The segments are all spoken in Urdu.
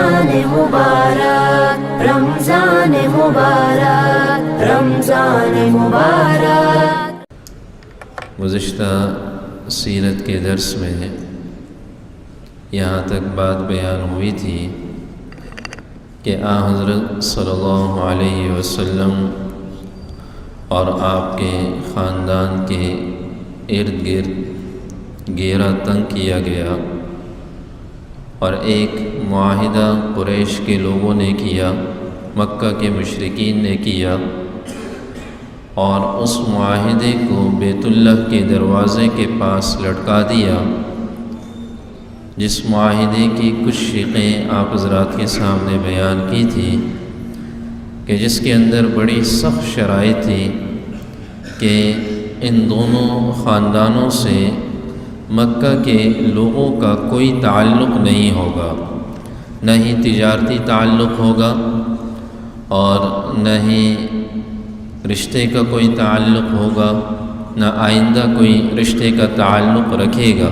رمضان مبارک، رمضان مبارک، رمضان مبارک۔ گزشتہ سیرت کے درس میں یہاں تک بات بیان ہوئی تھی کہ حضرت صلی اللہ علیہ وسلم اور آپ کے خاندان کے ارد گرد گھیرا تنگ کیا گیا اور ایک معاہدہ قریش کے لوگوں نے کیا، مکہ کے مشرکین نے کیا، اور اس معاہدے کو بیت اللہ کے دروازے کے پاس لٹکا دیا، جس معاہدے کی کچھ شقیں آپ حضرات کے سامنے بیان کی تھی کہ جس کے اندر بڑی سخت شرائط تھی کہ ان دونوں خاندانوں سے مکہ کے لوگوں کا کوئی تعلق نہیں ہوگا، نہ ہی تجارتی تعلق ہوگا اور نہ ہی رشتے کا کوئی تعلق ہوگا، نہ آئندہ کوئی رشتے کا تعلق رکھے گا۔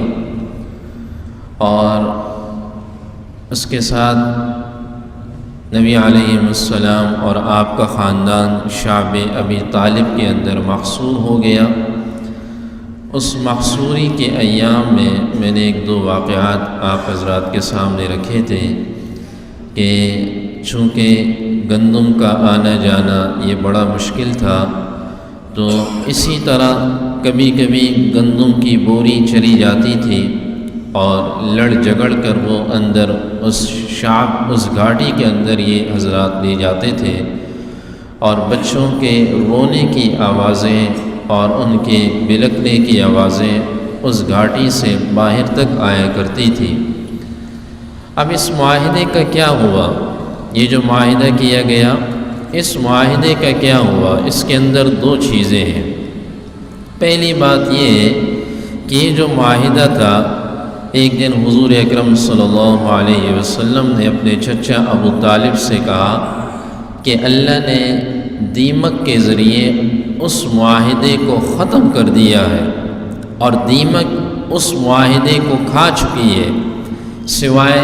اور اس کے ساتھ نبی علیہ السلام اور آپ کا خاندان شعب ابی طالب کے اندر محصور ہو گیا۔ اس محصوری کے ایام میں میں نے ایک دو واقعات آپ حضرات کے سامنے رکھے تھے کہ چونکہ گندم کا آنا جانا یہ بڑا مشکل تھا، تو اسی طرح کبھی کبھی گندم کی بوری چلی جاتی تھی اور لڑ جھگڑ کر وہ اندر اس گھاٹی کے اندر یہ حضرات لے جاتے تھے، اور بچوں کے رونے کی آوازیں اور ان کے بلکنے کی آوازیں اس گھاٹی سے باہر تک آیا کرتی تھی۔ اب اس معاہدے کا کیا ہوا؟ یہ جو معاہدہ کیا گیا، اس معاہدے کا کیا ہوا؟ اس کے اندر دو چیزیں ہیں۔ پہلی بات یہ ہے کہ یہ جو معاہدہ تھا، ایک دن حضور اکرم صلی اللہ علیہ وسلم نے اپنے چچا ابو طالب سے کہا کہ اللہ نے دیمک کے ذریعے اس معاہدے کو ختم کر دیا ہے، اور دیمک اس معاہدے کو کھا چکی ہے، سوائے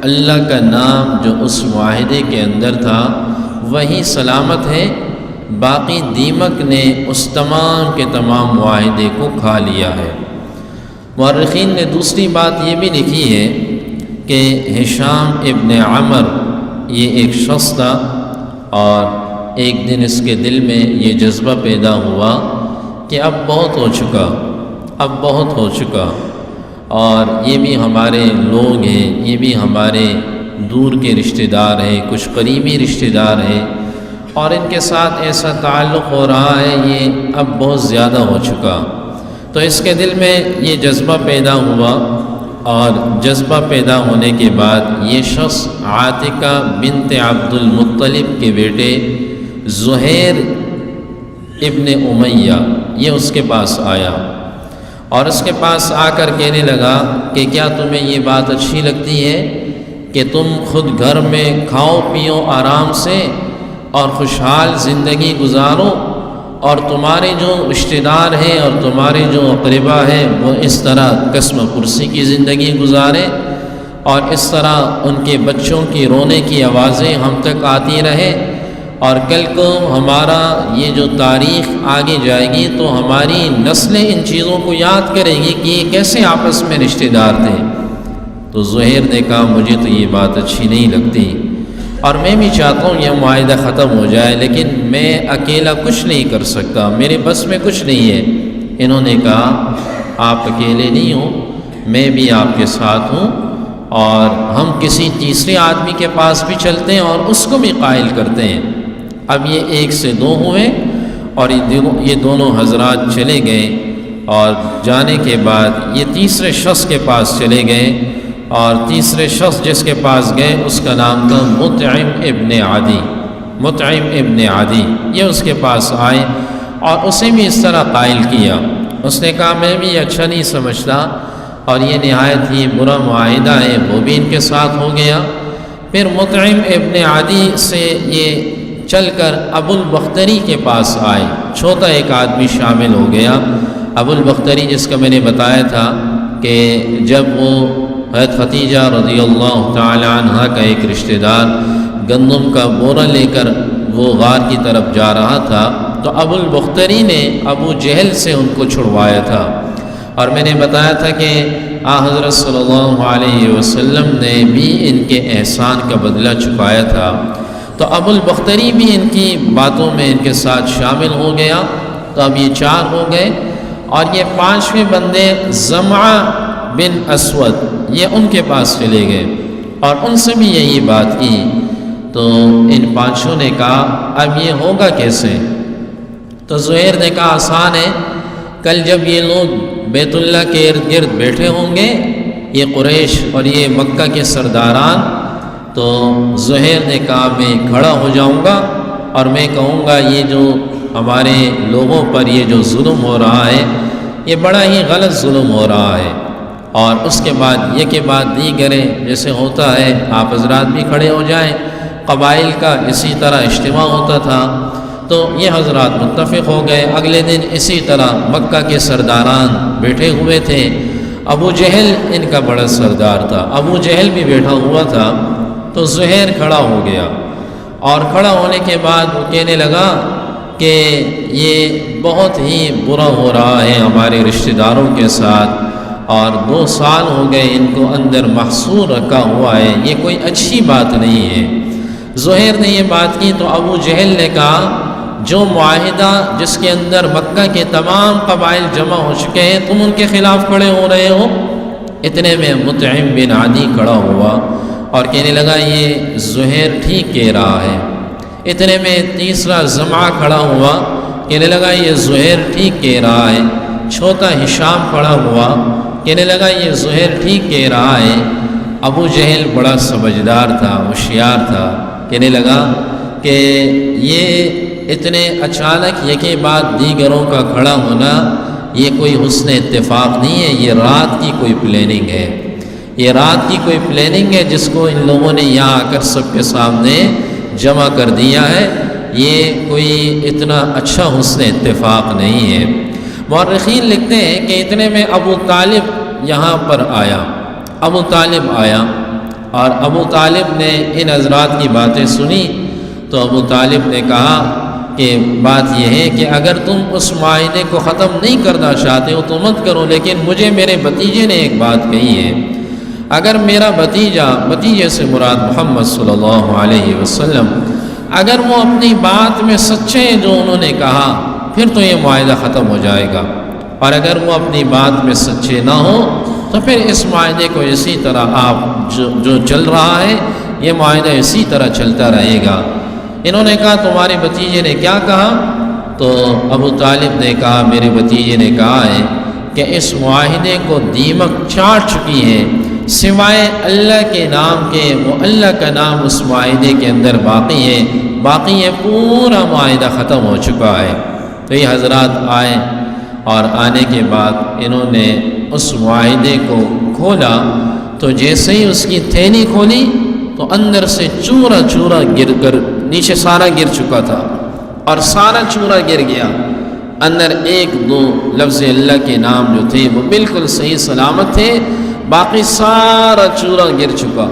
اللہ کا نام جو اس معاہدے کے اندر تھا وہی سلامت ہے، باقی دیمک نے اس تمام کے تمام معاہدے کو کھا لیا ہے۔ مورخین نے دوسری بات یہ بھی لکھی ہے کہ ہشام ابن عمر یہ ایک شخص تھا، اور ایک دن اس کے دل میں یہ جذبہ پیدا ہوا کہ اب بہت ہو چکا، اور یہ بھی ہمارے لوگ ہیں، یہ بھی ہمارے دور کے رشتہ دار ہیں، کچھ قریبی رشتہ دار ہیں، اور ان کے ساتھ ایسا تعلق ہو رہا ہے، یہ اب بہت زیادہ ہو چکا۔ تو اس کے دل میں یہ جذبہ پیدا ہوا، اور جذبہ پیدا ہونے کے بعد یہ شخص عاتقہ بنت عبد المطلب کے بیٹے زہیر ابن امیہ یہ اس کے پاس آیا، اور اس کے پاس آ کر کہنے لگا کہ کیا تمہیں یہ بات اچھی لگتی ہے کہ تم خود گھر میں کھاؤ پیو آرام سے اور خوشحال زندگی گزارو، اور تمہارے جو رشتہ دار ہیں اور تمہارے جو اقربا ہیں وہ اس طرح قسم پرسی کی زندگی گزاریں، اور اس طرح ان کے بچوں کی رونے کی آوازیں ہم تک آتی رہے، اور کل کو ہمارا یہ جو تاریخ آگے جائے گی تو ہماری نسلیں ان چیزوں کو یاد کرے گی کہ یہ کیسے آپس میں رشتہ دار تھے۔ تو زہیر نے کہا مجھے تو یہ بات اچھی نہیں لگتی، اور میں بھی چاہتا ہوں یہ معاہدہ ختم ہو جائے، لیکن میں اکیلا کچھ نہیں کر سکتا، میرے بس میں کچھ نہیں ہے۔ انہوں نے کہا آپ اکیلے نہیں ہو، میں بھی آپ کے ساتھ ہوں، اور ہم کسی تیسرے آدمی کے پاس بھی چلتے ہیں اور اس کو بھی قائل کرتے ہیں۔ اب یہ ایک سے دو ہوئے، اور یہ دونوں حضرات چلے گئے، اور جانے کے بعد یہ تیسرے شخص کے پاس چلے گئے، اور تیسرے شخص جس کے پاس گئے اس کا نام تھا مطعم ابن عدی، یہ اس کے پاس آئے اور اسے بھی اس طرح قائل کیا۔ اس نے کہا میں بھی اچھا نہیں سمجھتا، اور یہ نہایت ہی برا معاہدہ ہے، وہ بھی ان کے ساتھ ہو گیا۔ پھر مطعم ابن عدی سے یہ چل کر ابو البختری کے پاس آئے، چھوٹا ایک آدمی شامل ہو گیا۔ ابو البختری جس کا میں نے بتایا تھا کہ جب وہ حضرت خدیجہ رضی اللہ تعالی عنہ کا ایک رشتہ دار گندم کا بورا لے کر وہ غار کی طرف جا رہا تھا، تو ابو البختری نے ابو جہل سے ان کو چھڑوایا تھا، اور میں نے بتایا تھا کہ حضرت صلی اللہ علیہ وسلم نے بھی ان کے احسان کا بدلہ چکایا تھا۔ تو ابو البختری بھی ان کی باتوں میں ان کے ساتھ شامل ہو گیا، تو اب یہ 4 ہو گئے، اور یہ 5ویں بندے زمعہ بن اسود یہ ان کے پاس چلے گئے اور ان سے بھی یہی بات کی۔ تو ان 5 نے کہا اب یہ ہوگا کیسے؟ تو زہیر نے کہا آسان ہے، کل جب یہ لوگ بیت اللہ کے ارد گرد بیٹھے ہوں گے، یہ قریش اور یہ مکہ کے سرداران، تو زہیر نے کہا میں کھڑا ہو جاؤں گا اور میں کہوں گا یہ جو ہمارے لوگوں پر یہ جو ظلم ہو رہا ہے یہ بڑا ہی غلط ظلم ہو رہا ہے، اور اس کے بعد یہ کہ بات دیگریں جیسے ہوتا ہے آپ حضرات بھی کھڑے ہو جائیں، قبائل کا اسی طرح اجتماع ہوتا تھا، تو یہ حضرات متفق ہو گئے۔ اگلے دن اسی طرح مکہ کے سرداران بیٹھے ہوئے تھے، ابو جہل ان کا بڑا سردار تھا، ابو جہل بھی بیٹھا ہوا تھا، تو زہیر کھڑا ہو گیا، اور کھڑا ہونے کے بعد وہ کہنے لگا کہ یہ بہت ہی برا ہو رہا ہے ہمارے رشتہ داروں کے ساتھ، اور 2 سال ہو گئے ان کو اندر محصور رکھا ہوا ہے، یہ کوئی اچھی بات نہیں ہے۔ زہیر نے یہ بات کی تو ابو جہل نے کہا جو معاہدہ جس کے اندر مکہ کے تمام قبائل جمع ہو چکے ہیں تم ان کے خلاف کھڑے ہو رہے ہو؟ اتنے میں مطعم بن عدی کھڑا ہوا اور کہنے لگا یہ زہیر ٹھیک کہہ رہا ہے۔ اتنے میں تیسرا زمعہ کھڑا ہوا، کہنے لگا یہ زہیر ٹھیک کہہ رہا ہے۔ چھوٹا ہشام کھڑا ہوا، کہنے لگا یہ زہیر ٹھیک کہہ رہا ہے۔ ابو جہل بڑا سمجھدار تھا، ہوشیار تھا، کہنے لگا کہ یہ اتنے اچانک یکے بعد دیگروں کا کھڑا ہونا یہ کوئی حسن اتفاق نہیں ہے، یہ رات کی کوئی پلاننگ ہے، یہ رات کی کوئی پلاننگ ہے جس کو ان لوگوں نے یہاں آ کر سب کے سامنے جمع کر دیا ہے، یہ کوئی اتنا اچھا حسن اتفاق نہیں ہے۔ مورخین لکھتے ہیں کہ اتنے میں ابو طالب یہاں پر آیا، ابو طالب آیا، اور ابو طالب نے ان حضرات کی باتیں سنی، تو ابو طالب نے کہا کہ بات یہ ہے کہ اگر تم اس معاہدے کو ختم نہیں کرنا چاہتے ہو تو مت کرو، لیکن مجھے میرے بھتیجے نے ایک بات کہی ہے، اگر میرا بھتیجے سے مراد محمد صلی اللہ علیہ وسلم، اگر وہ اپنی بات میں سچے ہیں جو انہوں نے کہا پھر تو یہ معاہدہ ختم ہو جائے گا، اور اگر وہ اپنی بات میں سچے نہ ہو تو پھر اس معاہدے کو اسی طرح آپ جو چل رہا ہے یہ معاہدہ اسی طرح چلتا رہے گا۔ انہوں نے کہا تمہارے بھتیجے نے کیا کہا؟ تو ابو طالب نے کہا میرے بھتیجے نے کہا ہے کہ اس معاہدے کو دیمک چاٹ چکی ہے، سوائے اللہ کے نام کے، وہ اللہ کا نام اس معاہدے کے اندر باقی ہے، باقی یہ پورا معاہدہ ختم ہو چکا ہے۔ تو یہ حضرات آئے، اور آنے کے بعد انہوں نے اس معاہدے کو کھولا، تو جیسے ہی اس کی تھیلی کھولی تو اندر سے چورا چورا گر کر نیچے سارا گر چکا تھا، اور سارا چورا گر گیا، اندر 1-2 لفظ اللہ کے نام جو تھے وہ بالکل صحیح سلامت تھے، باقی سارا چورا گر چکا۔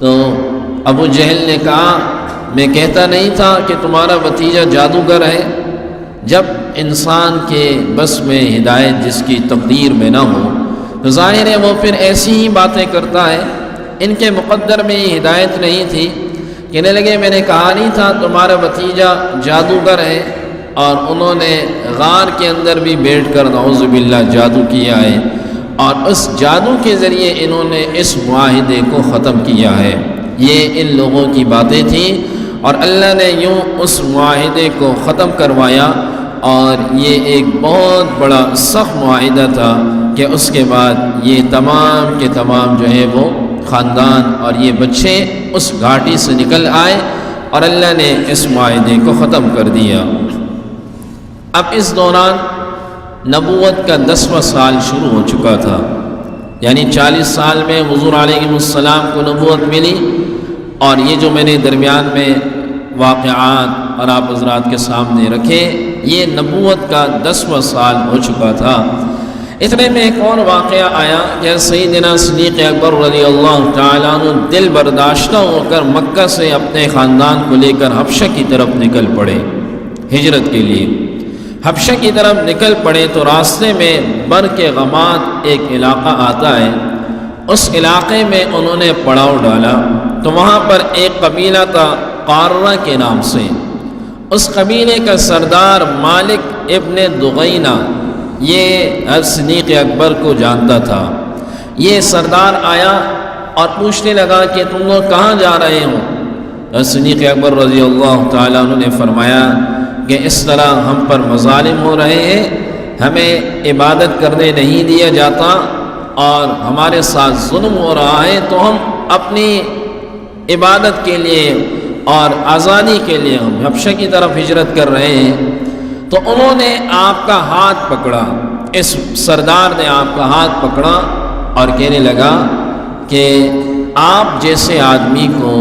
تو ابو جہل نے کہا میں کہتا نہیں تھا کہ تمہارا بھتیجا جادوگر ہے؟ جب انسان کے بس میں ہدایت جس کی تقدیر میں نہ ہو تو ظاہر ہے وہ پھر ایسی ہی باتیں کرتا ہے، ان کے مقدر میں یہ ہدایت نہیں تھی۔ کہنے لگے میں نے کہا نہیں تھا تمہارا بھتیجا جادوگر ہے، اور انہوں نے غار کے اندر بھی بیٹھ کر نعوذ باللہ جادو کیا ہے، اور اس جادو کے ذریعے انہوں نے اس معاہدے کو ختم کیا ہے۔ یہ ان لوگوں کی باتیں تھیں، اور اللہ نے یوں اس معاہدے کو ختم کروایا، اور یہ ایک بہت بڑا سخت معاہدہ تھا کہ اس کے بعد یہ تمام کے تمام جو ہے وہ خاندان اور یہ بچے اس گھاٹی سے نکل آئے، اور اللہ نے اس معاہدے کو ختم کر دیا۔ اب اس دوران نبوت کا 10واں سال شروع ہو چکا تھا، یعنی 40 سال میں حضور علیہ السلام کو نبوت ملی، اور یہ جو میں نے درمیان میں واقعات اور آپ حضرات کے سامنے رکھے یہ نبوت کا 10واں سال ہو چکا تھا۔ اتنے میں ایک اور واقعہ آیا کہ سیدنا صدیق اکبر رضی اللہ تعالیٰ عنہ دل برداشتہ ہو کر مکہ سے اپنے خاندان کو لے کر حبشہ کی طرف نکل پڑے ہجرت کے لیے۔ حبشہ کی طرف نکل پڑے تو راستے میں بر کے غماد ایک علاقہ آتا ہے، اس علاقے میں انہوں نے پڑاؤ ڈالا تو وہاں پر ایک قبیلہ تھا قارہ کے نام سے۔ اس قبیلے کا سردار مالک ابن دغینہ یہ صدیق اکبر کو جانتا تھا۔ یہ سردار آیا اور پوچھنے لگا کہ تم لوگ کہاں جا رہے ہو؟ صدیق اکبر رضی اللہ تعالیٰ عنہ نے فرمایا کہ اس طرح ہم پر مظالم ہو رہے ہیں، ہمیں عبادت کرنے نہیں دیا جاتا اور ہمارے ساتھ ظلم ہو رہا ہے، تو ہم اپنی عبادت کے لیے اور آزادی کے لیے ہم حبشہ کی طرف ہجرت کر رہے ہیں۔ تو انہوں نے آپ کا ہاتھ پکڑا، اس سردار نے آپ کا ہاتھ پکڑا اور کہنے لگا کہ آپ جیسے آدمی کو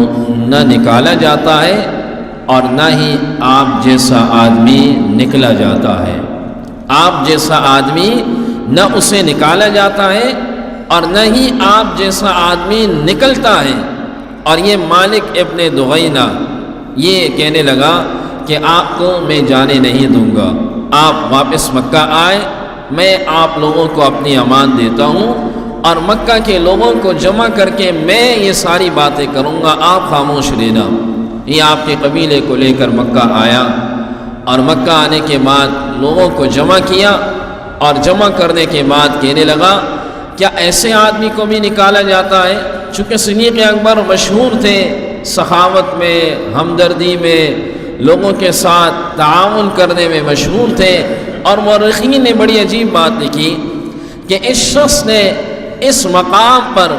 نہ نکالا جاتا ہے اور نہ ہی آپ جیسا آدمی نکلا جاتا ہے۔ آپ جیسا آدمی نہ اسے نکالا جاتا ہے اور نہ ہی آپ جیسا آدمی نکلتا ہے۔ اور یہ مالک ابن دغینہ یہ کہنے لگا کہ آپ کو میں جانے نہیں دوں گا، آپ واپس مکہ آئے، میں آپ لوگوں کو اپنی امان دیتا ہوں اور مکہ کے لوگوں کو جمع کر کے میں یہ ساری باتیں کروں گا، آپ خاموش رہنا۔ یہ آپ کے قبیلے کو لے کر مکہ آیا اور مکہ آنے کے بعد لوگوں کو جمع کیا اور جمع کرنے کے بعد کہنے لگا کیا ایسے آدمی کو بھی نکالا جاتا ہے؟ چونکہ صدیق اکبر مشہور تھے سخاوت میں، ہمدردی میں، لوگوں کے ساتھ تعاون کرنے میں مشہور تھے، اور مورخین نے بڑی عجیب بات لکھی کہ اس شخص نے اس مقام پر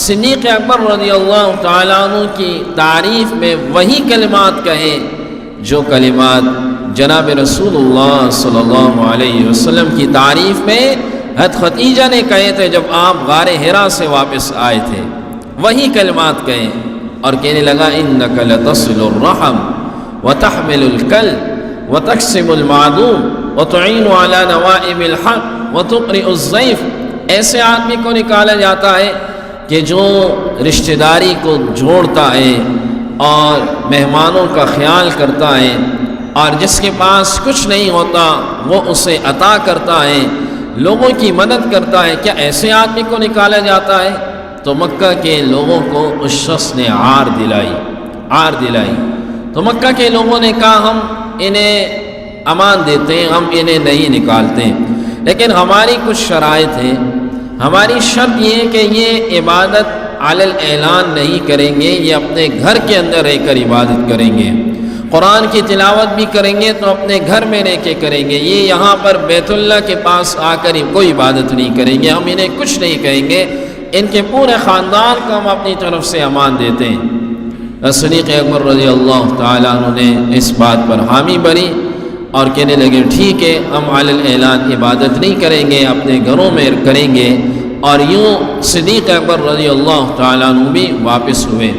صدیق اکبر رضی اللہ تعالیٰ عنہ کی تعریف میں وہی کلمات کہے جو کلمات جناب رسول اللہ صلی اللہ علیہ وسلم کی تعریف میں حضرت خدیجہ نے کہے تھے جب آپ غار حرا سے واپس آئے تھے، وہی کلمات کہے اور کہنے لگا انک لتصل الرحم وتحمل الکل وتکسب المعدوم وتعین علی نوائب الحق وتقرئ الضیف۔ ایسے آدمی کو نکالا جاتا ہے کہ جو رشتہ داری کو جوڑتا ہے اور مہمانوں کا خیال کرتا ہے، اور جس کے پاس کچھ نہیں ہوتا وہ اسے عطا کرتا ہے، لوگوں کی مدد کرتا ہے، کیا ایسے آدمی کو نکالا جاتا ہے؟ تو مکہ کے لوگوں کو اس شخص نے عار دلائی۔ تو مکہ کے لوگوں نے کہا ہم انہیں امان دیتے ہیں، ہم انہیں نہیں نکالتے، لیکن ہماری کچھ شرائط ہیں۔ ہماری شرط یہ ہے کہ یہ عبادت علی الاعلان نہیں کریں گے، یہ اپنے گھر کے اندر رہ کر عبادت کریں گے، قرآن کی تلاوت بھی کریں گے تو اپنے گھر میں رہ کے کریں گے، یہ یہاں پر بیت اللہ کے پاس آ کر کوئی عبادت نہیں کریں گے، ہم انہیں کچھ نہیں کہیں گے، ان کے پورے خاندان کو ہم اپنی طرف سے امان دیتے ہیں۔ صدیق اکبر رضی اللہ تعالیٰ عنہ نے اس بات پر حامی بھری اور کہنے لگے ٹھیک ہے، ہم علی الاعلان عبادت نہیں کریں گے، اپنے گھروں میں کریں گے۔ اور یوں صدیق اکبر رضی اللہ تعالیٰ عنہ بھی واپس ہوئے۔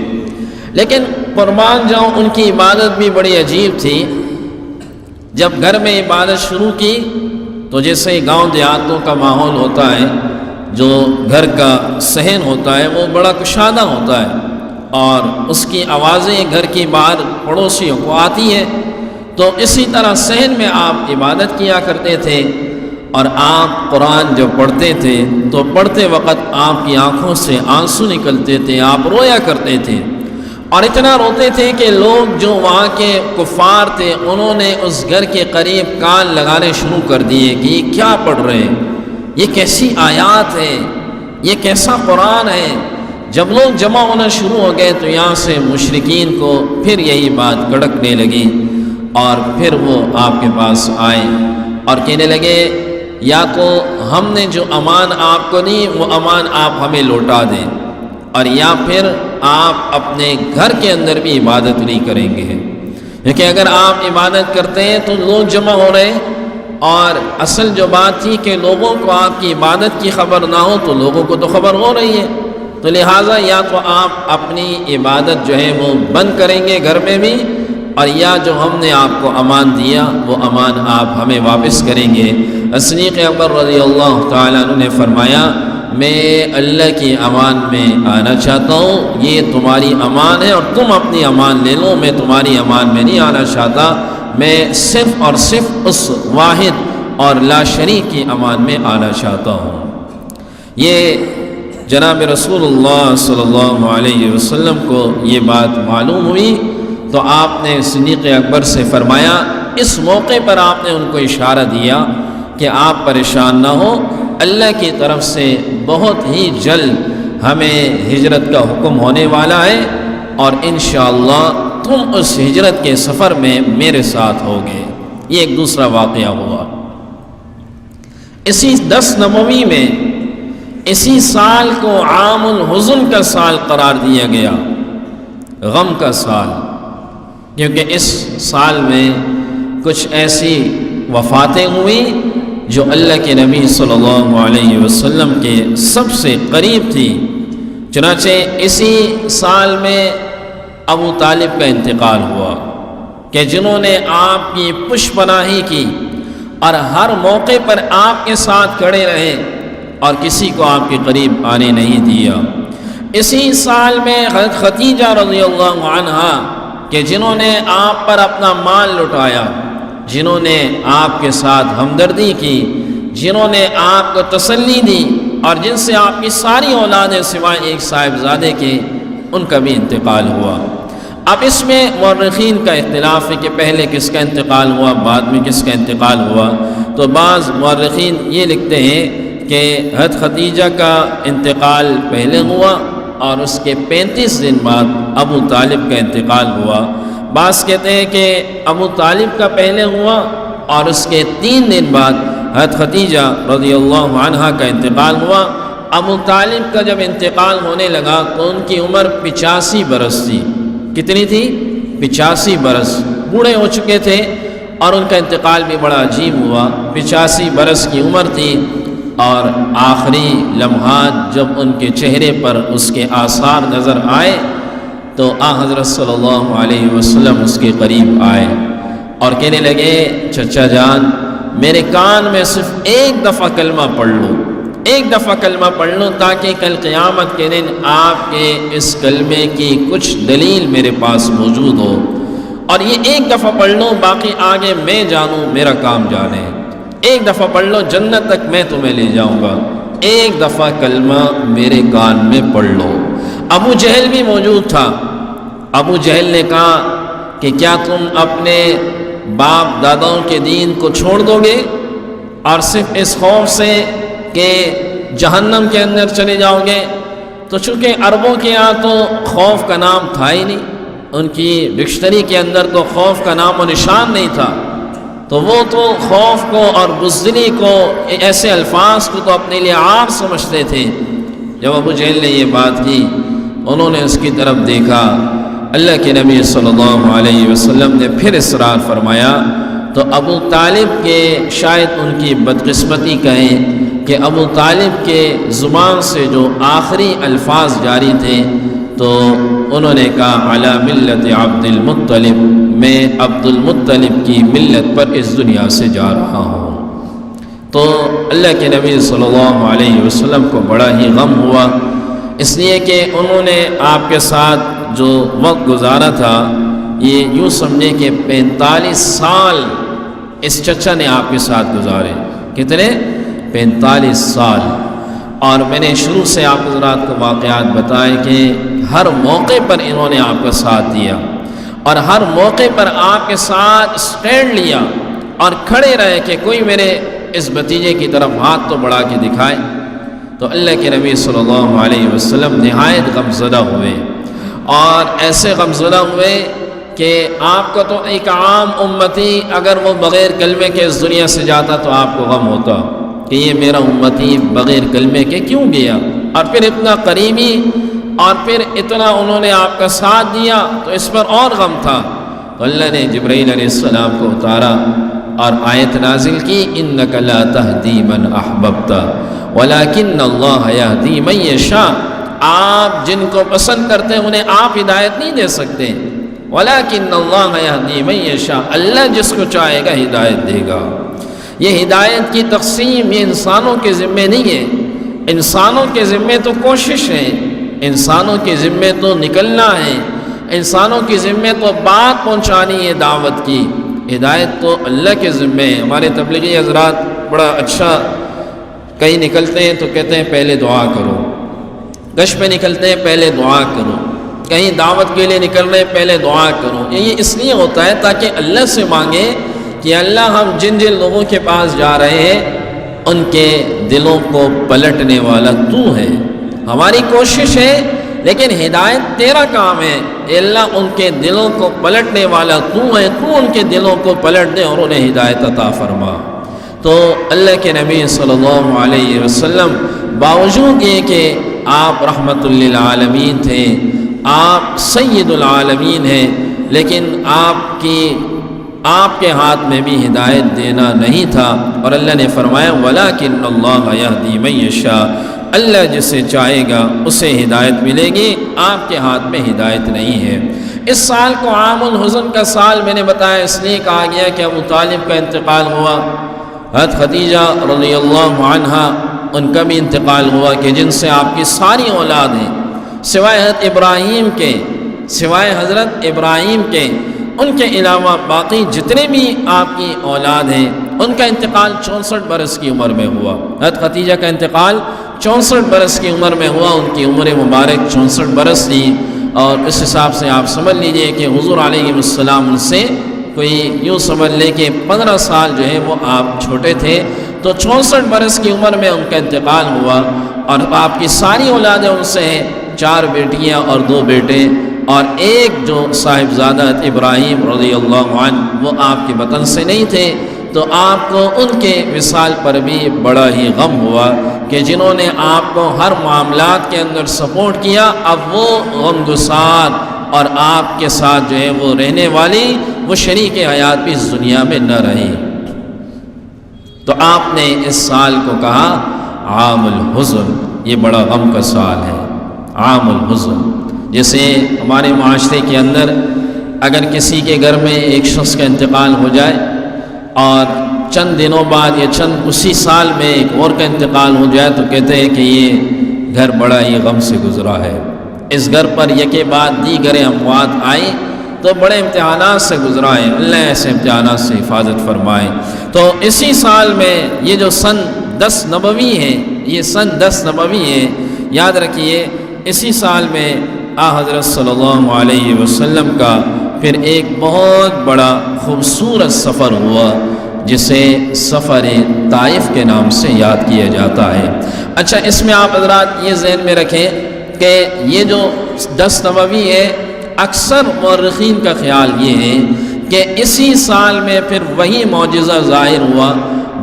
لیکن قربان جاؤں ان کی عبادت بھی بڑی عجیب تھی۔ جب گھر میں عبادت شروع کی تو جیسے گاؤں دیہاتوں کا ماحول ہوتا ہے، جو گھر کا صحن ہوتا ہے وہ بڑا کشادہ ہوتا ہے اور اس کی آوازیں گھر کی باہر پڑوسیوں کو آتی ہیں، تو اسی طرح صحن میں آپ عبادت کیا کرتے تھے۔ اور آپ قرآن جب پڑھتے تھے تو پڑھتے وقت آپ کی آنکھوں سے آنسو نکلتے تھے، آپ رویا کرتے تھے، اور اتنا روتے تھے کہ لوگ جو وہاں کے کفار تھے انہوں نے اس گھر کے قریب کان لگانے شروع کر دیے کہ یہ کیا پڑھ رہے ہیں، یہ کیسی آیات ہے، یہ کیسا قرآن ہے۔ جب لوگ جمع ہونا شروع ہو گئے تو یہاں سے مشرکین کو پھر یہی بات کڑکنے لگی، اور پھر وہ آپ کے پاس آئے اور کہنے لگے یا تو ہم نے جو امان آپ کو دی وہ امان آپ ہمیں لوٹا دیں، اور یا پھر آپ اپنے گھر کے اندر بھی عبادت نہیں کریں گے، کیونکہ اگر آپ عبادت کرتے ہیں تو لوگ جمع ہو رہے ہیں، اور اصل جو بات تھی کہ لوگوں کو آپ کی عبادت کی خبر نہ ہو تو لوگوں کو تو خبر ہو رہی ہے، تو لہٰذا یا تو آپ اپنی عبادت جو ہے وہ بند کریں گے گھر میں بھی، اور یا جو ہم نے آپ کو امان دیا وہ امان آپ ہمیں واپس کریں گے۔ صدیق اکبر رضی اللہ تعالیٰ عنہ نے فرمایا میں اللہ کی امان میں آنا چاہتا ہوں، یہ تمہاری امان ہے اور تم اپنی امان لے لو، میں تمہاری امان میں نہیں آنا چاہتا، میں صرف اور صرف اس واحد اور لا شریک کی امان میں آنا چاہتا ہوں۔ یہ جناب رسول اللہ صلی اللہ علیہ وسلم کو یہ بات معلوم ہوئی تو آپ نے صدیق اکبر سے فرمایا، اس موقع پر آپ نے ان کو اشارہ دیا کہ آپ پریشان نہ ہو، اللہ کی طرف سے بہت ہی جلد ہمیں ہجرت کا حکم ہونے والا ہے اور انشاءاللہ تم اس ہجرت کے سفر میں میرے ساتھ ہوگے۔ یہ ایک دوسرا واقعہ ہوا۔ اسی 10 نبوی میں اسی سال کو عام الحزن کا سال قرار دیا گیا، غم کا سال، کیونکہ اس سال میں کچھ ایسی وفاتیں ہوئی جو اللہ کے نبی صلی اللہ علیہ وسلم کے سب سے قریب تھی۔ چنانچہ اسی سال میں ابو طالب کا انتقال ہوا کہ جنہوں نے آپ کی پشت پناہی کی اور ہر موقع پر آپ کے ساتھ کھڑے رہے اور کسی کو آپ کے قریب آنے نہیں دیا۔ اسی سال میں حضرت خدیجہ رضی اللہ عنہا کہ جنہوں نے آپ پر اپنا مال لٹایا، جنہوں نے آپ کے ساتھ ہمدردی کی، جنہوں نے آپ کو تسلی دی اور جن سے آپ کی ساری اولادیں سوائے ایک صاحبزادے کے ان کا بھی انتقال ہوا۔ اب اس میں مورخین کا اختلاف ہے کہ پہلے کس کا انتقال ہوا، بعد میں کس کا انتقال ہوا۔ تو بعض مورخین یہ لکھتے ہیں کہ حضرت خدیجہ کا انتقال پہلے ہوا اور اس کے 35 دن بعد ابو طالب کا انتقال ہوا۔ بعض کہتے ہیں کہ ابو طالب کا پہلے ہوا اور اس کے 3 دن بعد حضرت خدیجہ رضی اللہ عنہا کا انتقال ہوا۔ ابو طالب کا جب انتقال ہونے لگا تو ان کی عمر 85 برس تھی۔ کتنی تھی؟ 85 برس، بوڑھے ہو چکے تھے اور ان کا انتقال بھی بڑا عجیب ہوا۔ 85 برس کی عمر تھی اور آخری لمحات جب ان کے چہرے پر اس کے آثار نظر آئے تو حضرت صلی اللہ علیہ وسلم اس کے قریب آئے اور کہنے لگے چچا جان میرے کان میں صرف ایک دفعہ کلمہ پڑھ لو، ایک دفعہ کلمہ پڑھ لو تاکہ کل قیامت کے دن آپ کے اس کلمے کی کچھ دلیل میرے پاس موجود ہو، اور یہ ایک دفعہ پڑھ لو، باقی آگے میں جانوں میرا کام جانے۔ ایک دفعہ پڑھ لو، جنت تک میں تمہیں لے جاؤں گا، ایک دفعہ کلمہ میرے کان میں پڑھ لو۔ ابو جہل بھی موجود تھا۔ ابو جہل نے کہا کہ کیا تم اپنے باپ داداؤں کے دین کو چھوڑ دو گے اور صرف اس خوف سے کہ جہنم کے اندر چلے جاؤ گے؟ تو چونکہ عربوں کے یہاں تو خوف کا نام تھا ہی نہیں، ان کی ڈکشنری کے اندر تو خوف کا نام و نشان نہیں تھا، تو وہ تو خوف کو اور بزدلی کو، ایسے الفاظ کو تو اپنے لیے عار سمجھتے تھے۔ جب ابو جہل نے یہ بات کی انہوں نے اس کی طرف دیکھا، اللہ کے نبی صلی اللہ علیہ وسلم نے پھر اصرار فرمایا تو ابو طالب کے شاید ان کی بدقسمتی کہیں کہ ابو طالب کے زبان سے جو آخری الفاظ جاری تھے تو انہوں نے کہا علی ملت عبد المطلب، میں عبد المطلب کی ملت پر اس دنیا سے جا رہا ہوں۔ تو اللہ کے نبی صلی اللہ علیہ وسلم کو بڑا ہی غم ہوا، اس لیے کہ انہوں نے آپ کے ساتھ جو وقت گزارا تھا یہ یوں سمجھے کہ 45 سال اس چچا نے آپ کے ساتھ گزارے۔ کتنے؟ 45 سال۔ اور میں نے شروع سے آپ حضرات کو واقعات بتائے کہ ہر موقع پر انہوں نے آپ کا ساتھ دیا اور ہر موقع پر آپ کے ساتھ سٹینڈ لیا اور کھڑے رہے کہ کوئی میرے اس بھتیجے کی طرف ہاتھ تو بڑھا کے دکھائے۔ تو اللہ کے نبی صلی اللہ علیہ وسلم نہایت غمزدہ ہوئے اور ایسے غمزدہ ہوئے کہ آپ کا تو ایک عام امتی اگر وہ بغیر کلمے کے اس دنیا سے جاتا تو آپ کو غم ہوتا کہ یہ میرا امتی بغیر کلمے کے کیوں گیا، اور پھر اتنا قریبی اور پھر اتنا انہوں نے آپ کا ساتھ دیا تو اس پر اور غم تھا۔ تو اللہ نے جبرائیل علیہ السلام کو اتارا اور آیت نازل کی انک لا تہدی من احببت ولکن اللہ یہدی من یشاء، آپ جن کو پسند کرتے ہیں انہیں آپ ہدایت نہیں دے سکتے، وَلَكِنَّ اللَّهَ يَهْدِي مَن يَشَاءُ، اللہ جس کو چاہے گا ہدایت دے گا۔ یہ ہدایت کی تقسیم یہ انسانوں کے ذمے نہیں ہے، انسانوں کے ذمے تو کوشش ہے، انسانوں کے ذمے تو نکلنا ہے، انسانوں کے ذمے تو بات پہنچانی ہے دعوت کی، ہدایت تو اللہ کے ذمے ہے۔ ہمارے تبلیغی حضرات بڑا اچھا، کہیں نکلتے ہیں تو کہتے ہیں پہلے دعا کرو، گشت پہ نکلتے ہیں پہلے دعا کرو، کہیں دعوت کے لیے نکل رہے پہلے دعا کرو۔ یہ اس لیے ہوتا ہے تاکہ اللہ سے مانگے کہ اللہ ہم جن جن لوگوں کے پاس جا رہے ہیں ان کے دلوں کو پلٹنے والا تو ہے، ہماری کوشش ہے لیکن ہدایت تیرا کام ہے، اے اللہ ان کے دلوں کو پلٹنے والا تو ہے، تو ان کے دلوں کو پلٹ دے اور انہیں ہدایت عطا فرما۔ تو اللہ کے نبی صلی اللہ علیہ وسلم باوجود یہ کہ آپ رحمت للعالمین تھے، آپ سید العالمین ہیں، لیکن آپ کے ہاتھ میں بھی ہدایت دینا نہیں تھا، اور اللہ نے فرمایا وَلَكِنَّ اللَّهَ يَهْدِي مَن يَشَاءُ، اللہ جسے چاہے گا اسے ہدایت ملے گی، آپ کے ہاتھ میں ہدایت نہیں ہے۔ اس سال کو عام الحزن کا سال میں نے بتایا اس لیے کہا گیا کہ ابو طالب کا انتقال ہوا، حضرت خدیجہ رضی اللہ عنہا ان کا بھی انتقال ہوا کہ جن سے آپ کی ساری اولاد ہیں، سوائے حضرت ابراہیم کے، سوائے حضرت ابراہیم کے، ان کے علاوہ باقی جتنے بھی آپ کی اولاد ہیں ان کا انتقال 64 برس کی عمر میں ہوا۔ حضرت خدیجہ کا انتقال 64 برس کی عمر میں ہوا، ان کی عمر مبارک 64 برس تھی، اور اس حساب سے آپ سمجھ لیجئے کہ حضور علیہ السلام ان سے کوئی یوں سمجھ لے کہ 15 سال جو ہے وہ آپ چھوٹے تھے، تو 64 برس کی عمر میں ان کا انتقال ہوا، اور آپ کی ساری اولادیں ان سے ہیں، 4 بیٹیاں اور 2 بیٹے، اور ایک جو صاحبزادہ ابراہیم رضی اللہ عنہ وہ آپ کے وطن سے نہیں تھے، تو آپ کو ان کے وصال پر بھی بڑا ہی غم ہوا کہ جنہوں نے آپ کو ہر معاملات کے اندر سپورٹ کیا، اب وہ غم گسار اور آپ کے ساتھ جو ہے وہ رہنے والی وہ شریک حیات بھی اس دنیا میں نہ رہی۔ تو آپ نے اس سال کو کہا عام الحزن، یہ بڑا غم کا سال ہے، عام الحزن۔ جیسے ہمارے معاشرے کے اندر اگر کسی کے گھر میں ایک شخص کا انتقال ہو جائے اور چند دنوں بعد یا چند اسی سال میں ایک اور کا انتقال ہو جائے تو کہتے ہیں کہ یہ گھر بڑا ہی غم سے گزرا ہے، اس گھر پر یکے بعد دیگر اموات آئی تو بڑے امتحانات سے گزرا ہے، اللہ ایسے امتحانات سے حفاظت فرمائے۔ تو اسی سال میں یہ جو سن 10 نبوی ہے، یہ سن 10 نبوی ہے، یاد رکھیے اسی سال میں حضرت صلی اللہ علیہ وسلم کا پھر ایک بہت بڑا خوبصورت سفر ہوا جسے سفر طائف کے نام سے یاد کیا جاتا ہے۔ اچھا، اس میں آپ حضرات یہ ذہن میں رکھیں کہ یہ جو 10 نبوی ہے، اکثر مورخین کا خیال یہ ہے کہ اسی سال میں پھر وہی معجزہ ظاہر ہوا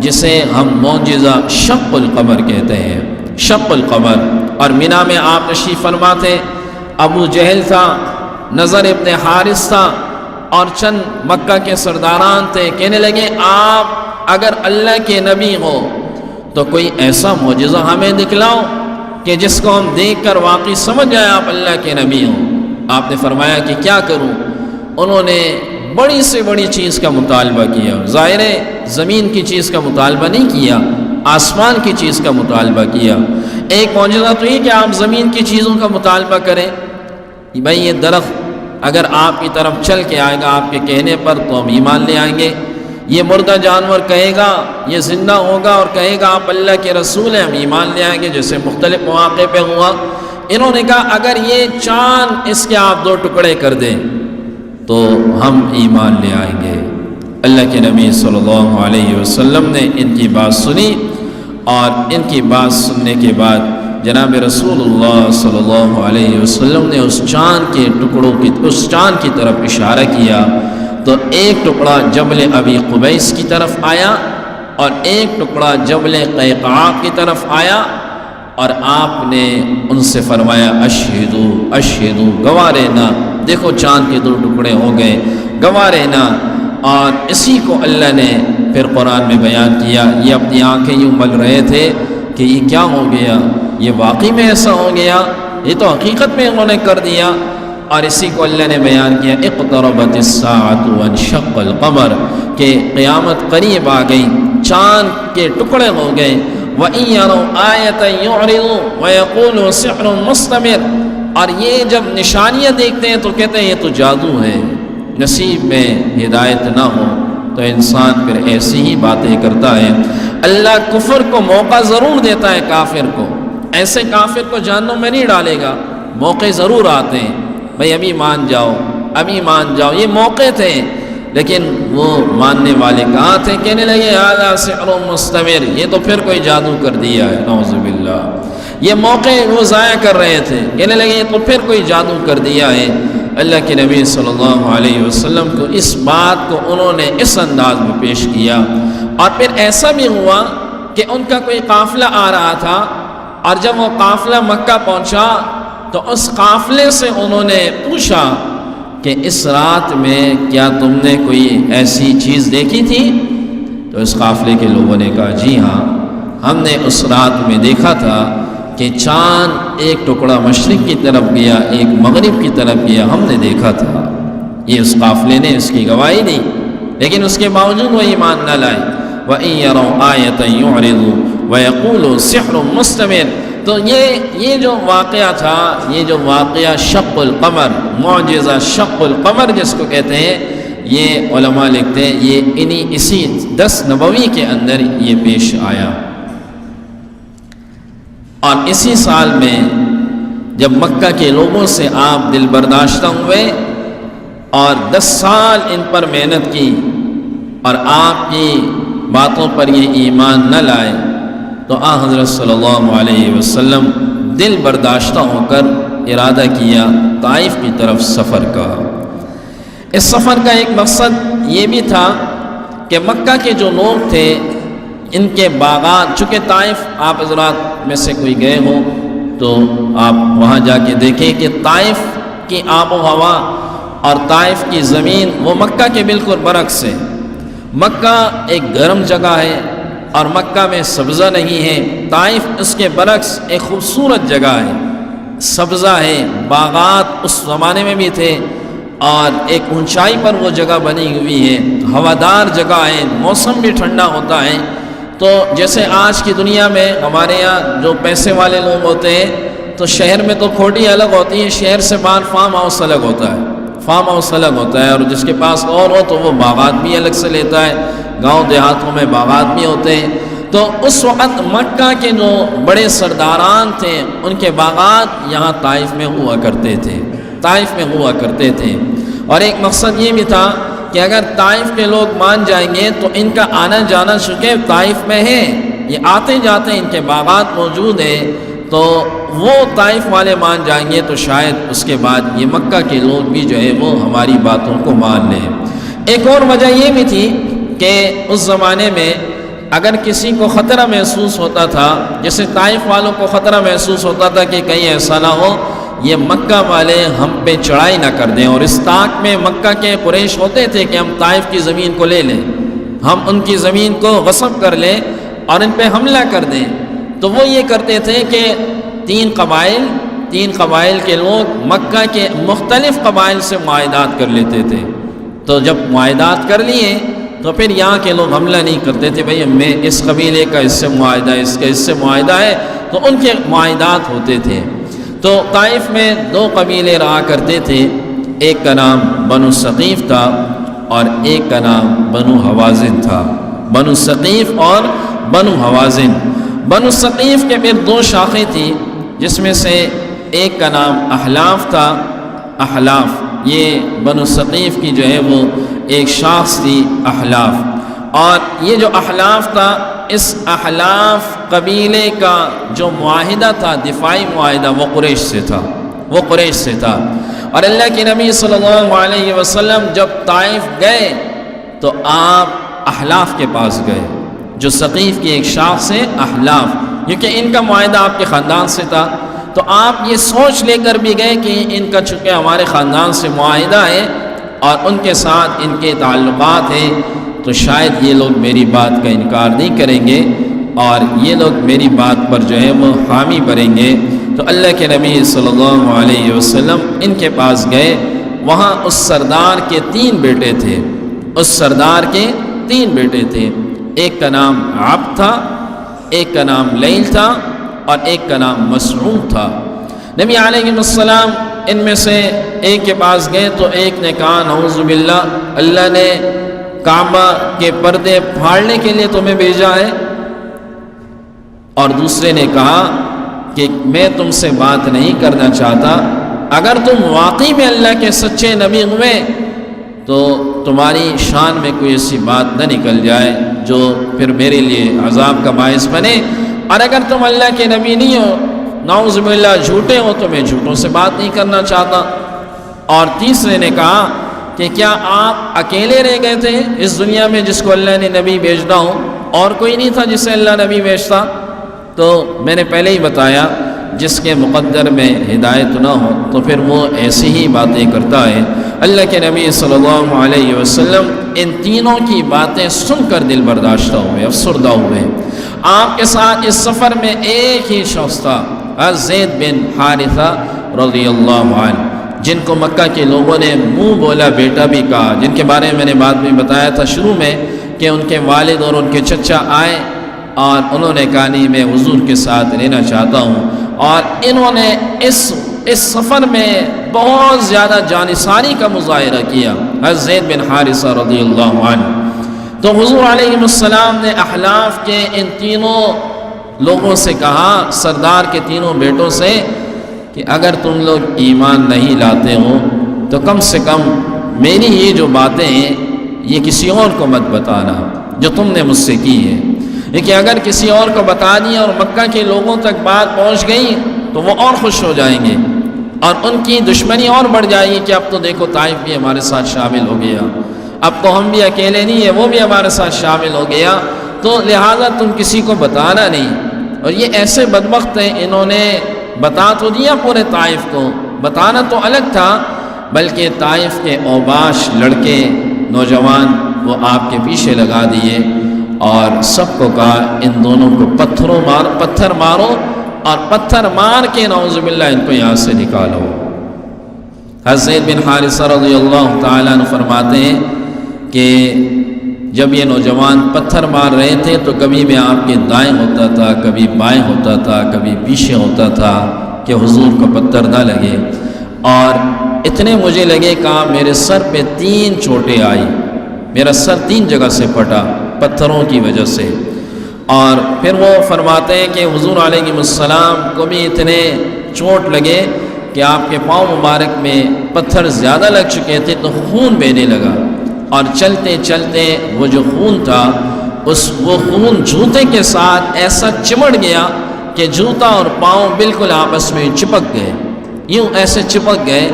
جسے ہم معجزہ شق القمر کہتے ہیں، شق القمر۔ اور مینا میں آپ تشریف فرما تھے، ابو جہل تھا، نضر ابن حارث تھا، اور چند مکہ کے سرداران تھے، کہنے لگے آپ اگر اللہ کے نبی ہو تو کوئی ایسا معجزہ ہمیں دکھلاؤ کہ جس کو ہم دیکھ کر واقعی سمجھ جائیں آپ اللہ کے نبی ہوں۔ آپ نے فرمایا کہ کیا کروں؟ انہوں نے بڑی سے بڑی چیز کا مطالبہ کیا، ظاہر ہے زمین کی چیز کا مطالبہ نہیں کیا، آسمان کی چیز کا مطالبہ کیا۔ ایک معجزہ تو یہ کہ آپ زمین کی چیزوں کا مطالبہ کریں، بھائی یہ درخت اگر آپ کی طرف چل کے آئے گا آپ کے کہنے پر تو ہم ایمان لے آئیں گے، یہ مردہ جانور کہے گا یہ زندہ ہوگا اور کہے گا آپ اللہ کے رسول ہیں، ہم ایمان لے آئیں گے، جیسے مختلف مواقع پہ ہوا۔ انہوں نے کہا اگر یہ چاند اس کے آپ 2 ٹکڑے کر دیں تو ہم ایمان لے آئیں گے۔ اللہ کے نبی صلی اللہ علیہ وسلم نے ان کی بات سنی، اور ان کی بات سننے کے بعد جناب رسول اللہ صلی اللہ علیہ وسلم نے اس چاند کے ٹکڑوں کی اس چاند کی طرف اشارہ کیا، تو ایک ٹکڑا جبل ابی قبیس کی طرف آیا اور ایک ٹکڑا جبل قیقاع کی طرف آیا، اور آپ نے ان سے فرمایا اشہدو اشہدو، گواہ رہنا، دیکھو چاند کے 2 ٹکڑے ہو گئے، گواہ رہنا۔ اور اسی کو اللہ نے پھر قرآن میں بیان کیا، یہ اپنی آنکھیں یوں مل رہے تھے کہ یہ کیا ہو گیا، یہ واقعی میں ایسا ہو گیا، یہ تو حقیقت میں انہوں نے کر دیا۔ اور اسی کو اللہ نے بیان کیا اقتربت الساعۃ وانشق القمر کہ قیامت قریب آ گئی، چاند کے ٹکڑے ہو گئے۔ وَإِن يَرَوْا آيَةً يُعْرِضُوا وَيَقُولُوا سِحْرٌ مُسْتَمِرٌ، اور یہ جب نشانیاں دیکھتے ہیں تو کہتے ہیں یہ تو جادو ہے۔ نصیب میں ہدایت نہ ہو تو انسان پھر ایسی ہی باتیں کرتا ہے۔ اللہ کفر کو موقع ضرور دیتا ہے کافر کو، ایسے کافر کو جہنم میں نہیں ڈالے گا، موقع ضرور آتے ہیں، بھئی ابھی مان جاؤ، ابھی مان جاؤ، یہ موقع تھے، لیکن وہ ماننے والے کہاں تھے؟ کہنے لگے ھذا سحر مستمر، یہ تو پھر کوئی جادو کر دیا ہے، نعوذ باللہ۔ یہ موقع وہ ضائع کر رہے تھے، کہنے لگے یہ تو پھر کوئی جادو کر دیا ہے۔ اللہ کے نبی صلی اللہ علیہ وسلم کو اس بات کو انہوں نے اس انداز میں پیش کیا، اور پھر ایسا بھی ہوا کہ ان کا کوئی قافلہ آ رہا تھا، اور جب وہ قافلہ مکہ پہنچا تو اس قافلے سے انہوں نے پوچھا کہ اس رات میں کیا تم نے کوئی ایسی چیز دیکھی تھی؟ تو اس قافلے کے لوگوں نے کہا جی ہاں، ہم نے اس رات میں دیکھا تھا کہ چاند ایک ٹکڑا مشرق کی طرف گیا، ایک مغرب کی طرف گیا، ہم نے دیکھا تھا۔ یہ اس قافلے نے اس کی گواہی دی، لیکن اس کے باوجود وہ ایمان نہ لائے۔ وَإِن يَرَوْا آيَةً يُعْرِضُوا وَيَقُولُوا سِحْرٌ مُسْتَمِرٌ، تو یہ جو واقعہ تھا، یہ جو واقعہ شق القمر، معجزہ شق القمر جس کو کہتے ہیں، یہ علماء لکھتے ہیں یہ اسی 10 نبوی کے اندر یہ پیش آیا۔ اور اسی سال میں جب مکہ کے لوگوں سے آپ دل برداشتہ ہوئے اور 10 سال ان پر محنت کی اور آپ کی باتوں پر یہ ایمان نہ لائے، تو حضرت صلی اللہ علیہ وسلم دل برداشتہ ہو کر ارادہ کیا طائف کی طرف سفر کا۔ اس سفر کا ایک مقصد یہ بھی تھا کہ مکہ کے جو لوگ تھے ان کے باغات، چونکہ طائف آپ حضرات میں سے کوئی گئے ہوں تو آپ وہاں جا کے دیکھیں کہ طائف کی آب و ہوا اور طائف کی زمین وہ مکہ کے بالکل برعکس ہے۔ مکہ ایک گرم جگہ ہے اور مکہ میں سبزہ نہیں ہے، طائف اس کے برعکس ایک خوبصورت جگہ ہے، سبزہ ہے، باغات اس زمانے میں بھی تھے، اور ایک اونچائی پر وہ جگہ بنی ہوئی ہے، ہوادار جگہ ہے، موسم بھی ٹھنڈا ہوتا ہے۔ تو جیسے آج کی دنیا میں ہمارے یہاں جو پیسے والے لوگ ہوتے ہیں تو شہر میں تو کھوٹی الگ ہوتی ہے، شہر سے باہر فارم ہاؤس الگ ہوتا ہے، فارم ہاؤس الگ ہوتا ہے، اور جس کے پاس اور ہو تو وہ باغات بھی الگ سے لیتا ہے، گاؤں دیہاتوں میں باغات بھی ہوتے ہیں۔ تو اس وقت مکہ کے جو بڑے سرداران تھے ان کے باغات یہاں طائف میں ہوا کرتے تھے، طائف میں ہوا کرتے تھے۔ اور ایک مقصد یہ بھی تھا کہ اگر طائف کے لوگ مان جائیں گے تو ان کا آنا جانا چونکہ طائف میں ہے، یہ آتے جاتے ان کے باغات موجود ہیں، تو وہ طائف والے مان جائیں گے تو شاید اس کے بعد یہ مکہ کے لوگ بھی جو ہے وہ ہماری باتوں کو مان لیں۔ ایک اور وجہ یہ بھی تھی کہ اس زمانے میں اگر کسی کو خطرہ محسوس ہوتا تھا، جیسے طائف والوں کو خطرہ محسوس ہوتا تھا کہ کہیں ایسا نہ ہو یہ مکہ والے ہم پہ چڑھائی نہ کر دیں، اور اس طاق میں مکہ کے قریش ہوتے تھے کہ ہم طائف کی زمین کو لے لیں، ہم ان کی زمین کو غصب کر لیں اور ان پہ حملہ کر دیں، تو وہ یہ کرتے تھے کہ تین قبائل کے لوگ مکہ کے مختلف قبائل سے معاہدات کر لیتے تھے، تو جب معاہدات کر لیے تو پھر یہاں کے لوگ حملہ نہیں کرتے تھے، بھئی میں اس قبیلے کا اس سے معاہدہ، اس کا اس سے معاہدہ ہے، تو ان کے معاہدات ہوتے تھے۔ تو طائف میں 2 قبیلے رہا کرتے تھے، ایک کا نام بنو ثقیف تھا اور ایک کا نام بنو حوازن تھا، بنو ثقیف اور بنو حوازن۔ بنو ثقیف کے پھر 2 شاخیں تھیں، جس میں سے ایک کا نام احلاف تھا، احلاف یہ بنو ثقیف کی جو ہے وہ ایک شاخ تھی احلاف، اور یہ جو احلاف تھا اس احلاف قبیلے کا جو معاہدہ تھا، دفاعی معاہدہ، وہ قریش سے تھا۔ اور اللہ کے نبی صلی اللہ علیہ وسلم جب طائف گئے تو آپ احلاف کے پاس گئے، جو ثقیف کی ایک شاخ سے احلاف، کیونکہ ان کا معاہدہ آپ کے خاندان سے تھا، تو آپ یہ سوچ لے کر بھی گئے کہ ان کا چونکہ ہمارے خاندان سے معاہدہ ہے اور ان کے ساتھ ان کے تعلقات ہیں، تو شاید یہ لوگ میری بات کا انکار نہیں کریں گے اور یہ لوگ میری بات پر جو ہے وہ حامی بھریں گے۔ تو اللہ کے نبی صلی اللہ علیہ وسلم ان کے پاس گئے. وہاں اس سردار کے 3 بیٹے تھے. اس سردار کے 3 بیٹے تھے. ایک کا نام عبد تھا، ایک کا نام لیل تھا، اور ایک کا نام مسعود تھا. نبی علیہ السلام ان میں سے ایک کے پاس گئے تو ایک نے کہا نعوذ باللہ، اللہ نے کعبہ کے پردے پھاڑنے کے لیے تمہیں بھیجا ہے. اور دوسرے نے کہا کہ میں تم سے بات نہیں کرنا چاہتا، اگر تم واقعی میں اللہ کے سچے نبی ہوئے تو تمہاری شان میں کوئی ایسی بات نہ نکل جائے جو پھر میرے لیے عذاب کا باعث بنے، اور اگر تم اللہ کے نبی نہیں ہو، نعوذ باللہ جھوٹے ہو، تو میں جھوٹوں سے بات نہیں کرنا چاہتا. اور تیسرے نے کہا کہ کیا آپ اکیلے رہ گئے تھے اس دنیا میں جس کو اللہ نے نبی بھیجنا ہو، اور کوئی نہیں تھا جسے اللہ نبی بھیجتا؟ تو میں نے پہلے ہی بتایا جس کے مقدر میں ہدایت نہ ہو تو پھر وہ ایسی ہی باتیں کرتا ہے. اللہ کے نبی صلی اللہ علیہ وسلم ان تینوں کی باتیں سن کر دل برداشتہ ہوئے، افسردہ ہوئے. آپ کے ساتھ اس سفر میں ایک ہی شخص تھا، زید بن حارثہ رضی اللہ عنہ، جن کو مکہ کے لوگوں نے منہ بولا بیٹا بھی کہا، جن کے بارے میں میں نے بعد میں بتایا تھا شروع میں کہ ان کے والد اور ان کے چچا آئے اور انہوں نے کہا نہیں میں حضور کے ساتھ رہنا چاہتا ہوں. اور انہوں نے اس سفر میں بہت زیادہ جانثاری کا مظاہرہ کیا، زید بن حارثہ رضی اللہ عنہ. تو حضور علیہ السلام نے احلاف کے ان تینوں لوگوں سے کہا، سردار کے تینوں بیٹوں سے، کہ اگر تم لوگ ایمان نہیں لاتے ہو تو کم سے کم میری یہ جو باتیں ہیں یہ کسی اور کو مت بتانا جو تم نے مجھ سے کی ہے. لیکن اگر کسی اور کو بتا دیا اور مکہ کے لوگوں تک بات پہنچ گئی تو وہ اور خوش ہو جائیں گے اور ان کی دشمنی اور بڑھ جائے گی کہ اب تو دیکھو طائف بھی ہمارے ساتھ شامل ہو گیا، اب تو ہم بھی اکیلے نہیں ہیں، وہ بھی ہمارے ساتھ شامل ہو گیا، تو لہٰذا تم کسی کو بتانا نہیں. اور یہ ایسے بدبخت ہیں، انہوں نے بتا تو دیا پورے طائف کو، بتانا تو الگ تھا، بلکہ طائف کے اوباش لڑکے نوجوان وہ آپ کے پیچھے لگا دیے اور سب کو کہا ان دونوں کو پتھر مارو اور پتھر مار کے نعوذ باللہ ان کو یہاں سے نکالو. حضرت بن حارثہ رضی اللہ تعالیٰ عنہ فرماتے ہیں کہ جب یہ نوجوان پتھر مار رہے تھے تو کبھی میں آپ کے دائیں ہوتا تھا، کبھی بائیں ہوتا تھا، کبھی پیچھے ہوتا تھا کہ حضور کو پتھر نہ لگے. اور اتنے مجھے لگے کہا میرے سر پہ 3 چوٹیں آئی، میرا سر 3 جگہ سے پھٹا پتھروں کی وجہ سے. اور پھر وہ فرماتے ہیں کہ حضور علیہ السلام کو بھی اتنے چوٹ لگے کہ آپ کے پاؤں مبارک میں پتھر زیادہ لگ چکے تھے تو خون بہنے لگا، اور چلتے چلتے وہ جو خون تھا وہ خون جوتے کے ساتھ ایسا چمٹ گیا کہ جوتا اور پاؤں بالکل آپس میں چپک گئے، یوں ایسے چپک گئے.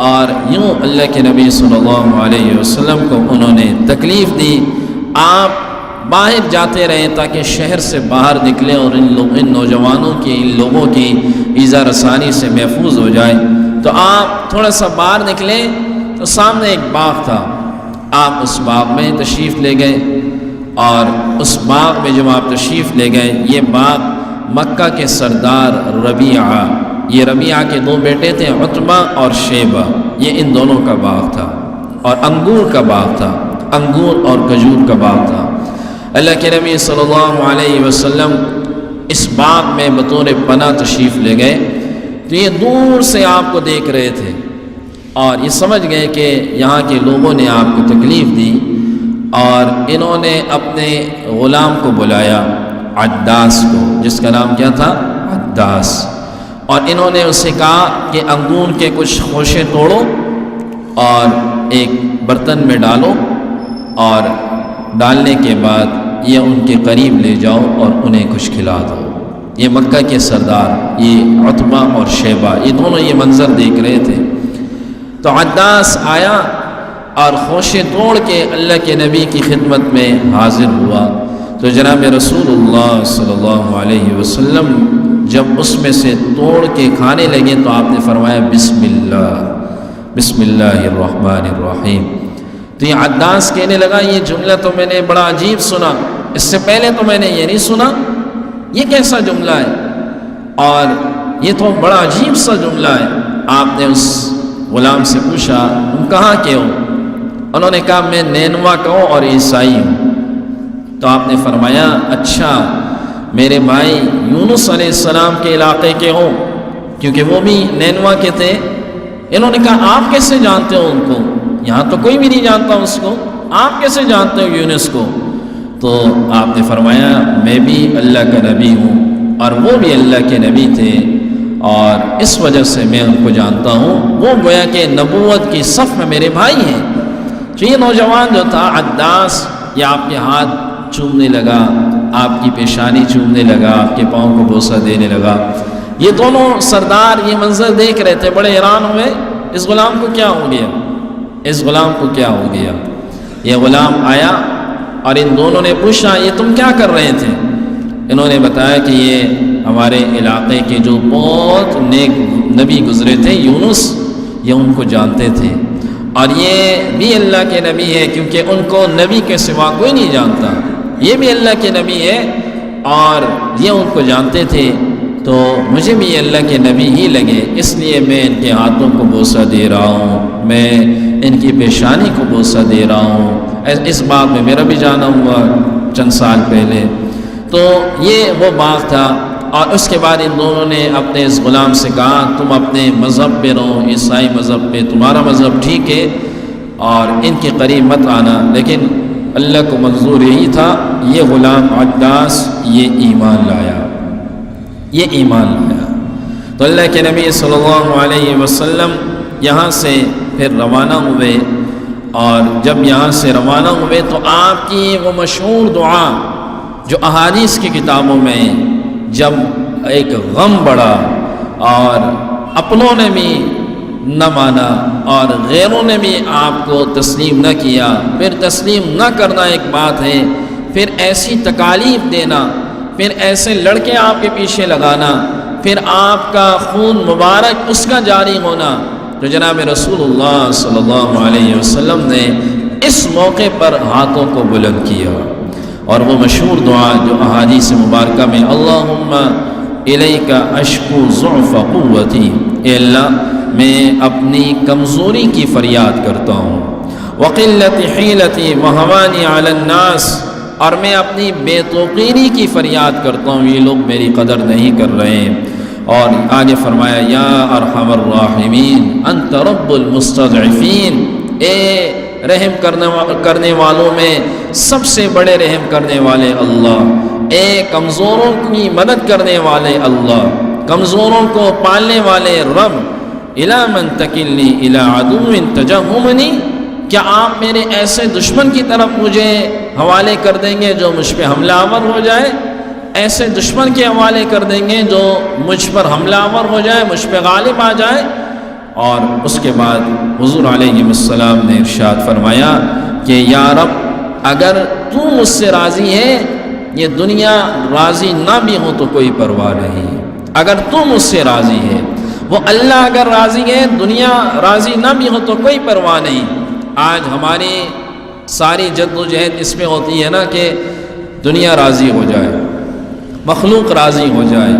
اور یوں اللہ کے نبی صلی اللہ علیہ وسلم کو انہوں نے تکلیف دی. آپ باہر جاتے رہے تاکہ شہر سے باہر نکلیں اور ان نوجوانوں کی، ان لوگوں کی ایذا رسانی سے محفوظ ہو جائے. تو آپ تھوڑا سا باہر نکلے تو سامنے ایک باغ تھا، آپ اس باغ میں تشریف لے گئے. اور اس باغ میں جب آپ تشریف لے گئے، یہ باغ مکہ کے سردار ربیعہ، یہ ربیعہ کے 2 بیٹے تھے عتبہ اور شیبہ، یہ ان دونوں کا باغ تھا. اور انگور کا باغ تھا، انگور اور کھجور کا باغ تھا. اللہ کے نبی صلی اللہ علیہ وسلم اس باغ میں بطور پناہ تشریف لے گئے تو یہ دور سے آپ کو دیکھ رہے تھے اور یہ سمجھ گئے کہ یہاں کے لوگوں نے آپ کو تکلیف دی. اور انہوں نے اپنے غلام کو بلایا، عداس کو، جس کا نام کیا تھا؟ عداس. اور انہوں نے اسے کہا کہ انگور کے کچھ خوشے توڑو اور ایک برتن میں ڈالو، اور ڈالنے کے بعد یہ ان کے قریب لے جاؤ اور انہیں کچھ کھلا دو. یہ مکہ کے سردار، یہ عتبہ اور شیبہ، یہ دونوں یہ منظر دیکھ رہے تھے. تو عداس آیا اور خوشے توڑ کے اللہ کے نبی کی خدمت میں حاضر ہوا. تو جناب رسول اللہ صلی اللہ علیہ وسلم جب اس میں سے توڑ کے کھانے لگے تو آپ نے فرمایا بسم اللہ الرحمن الرحیم. تو یہ عداس کہنے لگا یہ جملہ تو میں نے بڑا عجیب سنا، اس سے پہلے تو میں نے یہ نہیں سنا، یہ کیسا جملہ ہے؟ اور یہ تو بڑا عجیب سا جملہ ہے۔ آپ نے اس غلام سے پوچھا تم کہاں کے ہو؟ انہوں نے کہا میں نینوا کا ہوں اور عیسائی ہوں۔ تو آپ نے فرمایا اچھا میرے بھائی یونس علیہ السلام کے علاقے کے ہو، کیونکہ وہ بھی نینوا کے تھے۔ انہوں نے کہا آپ کیسے جانتے ہو ان کو؟ یہاں تو کوئی بھی نہیں جانتا اس کو، آپ کیسے جانتے ہو یونس کو؟ تو آپ نے فرمایا میں بھی اللہ کا نبی ہوں اور وہ بھی اللہ کے نبی تھے، اور اس وجہ سے میں ان کو جانتا ہوں، وہ گویا کہ نبوت کی صف میں میرے بھائی ہیں۔ تو یہ نوجوان جو تھا عداس، یہ آپ کے ہاتھ چومنے لگا، آپ کی پیشانی چومنے لگا، آپ کے پاؤں کو بوسہ دینے لگا۔ یہ دونوں سردار یہ منظر دیکھ رہے تھے، بڑے حیران ہوئے اس غلام کو کیا ہو گیا، اس غلام کو کیا ہو گیا۔ یہ غلام آیا اور ان دونوں نے پوچھا یہ تم کیا کر رہے تھے؟ انہوں نے بتایا کہ یہ ہمارے علاقے کے جو بہت نیک نبی گزرے تھے یونس، یہ ان کو جانتے تھے، اور یہ بھی اللہ کے نبی ہے، کیونکہ ان کو نبی کے سوا کوئی نہیں جانتا، یہ بھی اللہ کے نبی ہے اور یہ ان کو جانتے تھے، تو مجھے بھی یہ اللہ کے نبی ہی لگے، اس لیے میں ان کے ہاتھوں کو بوسہ دے رہا ہوں، میں ان کی پیشانی کو بوسہ دے رہا ہوں۔ اس بات میں میرا بھی جانا ہوا چند سال پہلے۔ تو یہ وہ بات تھا، اور اس کے بعد ان دونوں نے اپنے اس غلام سے کہا تم اپنے مذہب پہ رہو، عیسائی مذہب پہ، تمہارا مذہب ٹھیک ہے اور ان کے قریب مت آنا۔ لیکن اللہ کو منظور یہی تھا، یہ غلام عداس یہ ایمان لایا، یہ ایمان لایا۔ تو اللہ کے نبی صلی اللہ علیہ وسلم یہاں سے پھر روانہ ہوئے، اور جب یہاں سے روانہ ہوئے تو آپ کی وہ مشہور دعا جو احادیث کی کتابوں میں، جب ایک غم بڑھا اور اپنوں نے بھی نہ مانا اور غیروں نے بھی آپ کو تسلیم نہ کیا، پھر تسلیم نہ کرنا ایک بات ہے، پھر ایسی تکالیف دینا، پھر ایسے لڑکے آپ کے پیچھے لگانا، پھر آپ کا خون مبارک اس کا جاری ہونا، تو جناب رسول اللہ صلی اللہ علیہ وسلم نے اس موقع پر ہاتھوں کو بلند کیا، اور وہ مشہور دعا جو احادیث مبارکہ میں اللہم الیک اشکو ضعف قوتی، اے اللہ میں اپنی کمزوری کی فریاد کرتا ہوں، وقلت حیلتی وہوانی علی الناس، اور میں اپنی بے توقیری کی فریاد کرتا ہوں، یہ لوگ میری قدر نہیں کر رہے ہیں۔ اور آگے فرمایا یا ارحم الراحمین انت رب المستضعفین، اے رحم کرنے والوں میں سب سے بڑے رحم کرنے والے اللہ، اے کمزوروں کی مدد کرنے والے اللہ، کمزوروں کو پالنے والے رب، الی من تکلنی الی عدو تجہمنی، کیا آپ میرے ایسے دشمن کی طرف مجھے حوالے کر دیں گے جو مجھ پہ حملہ آور ہو جائے، ایسے دشمن کے حوالے کر دیں گے جو مجھ پر حملہ آور ہو جائے، مجھ پہ غالب آ جائے۔ اور اس کے بعد حضور علیہ السلام نے ارشاد فرمایا کہ یا رب اگر تو مجھ سے راضی ہے، یہ دنیا راضی نہ بھی ہو تو کوئی پرواہ نہیں، اگر تو مجھ سے راضی ہے، وہ اللہ اگر راضی ہے، دنیا راضی نہ بھی ہو تو کوئی پرواہ نہیں۔ آج ہماری ساری جد و جہد اس میں ہوتی ہے نا کہ دنیا راضی ہو جائے، مخلوق راضی ہو جائے،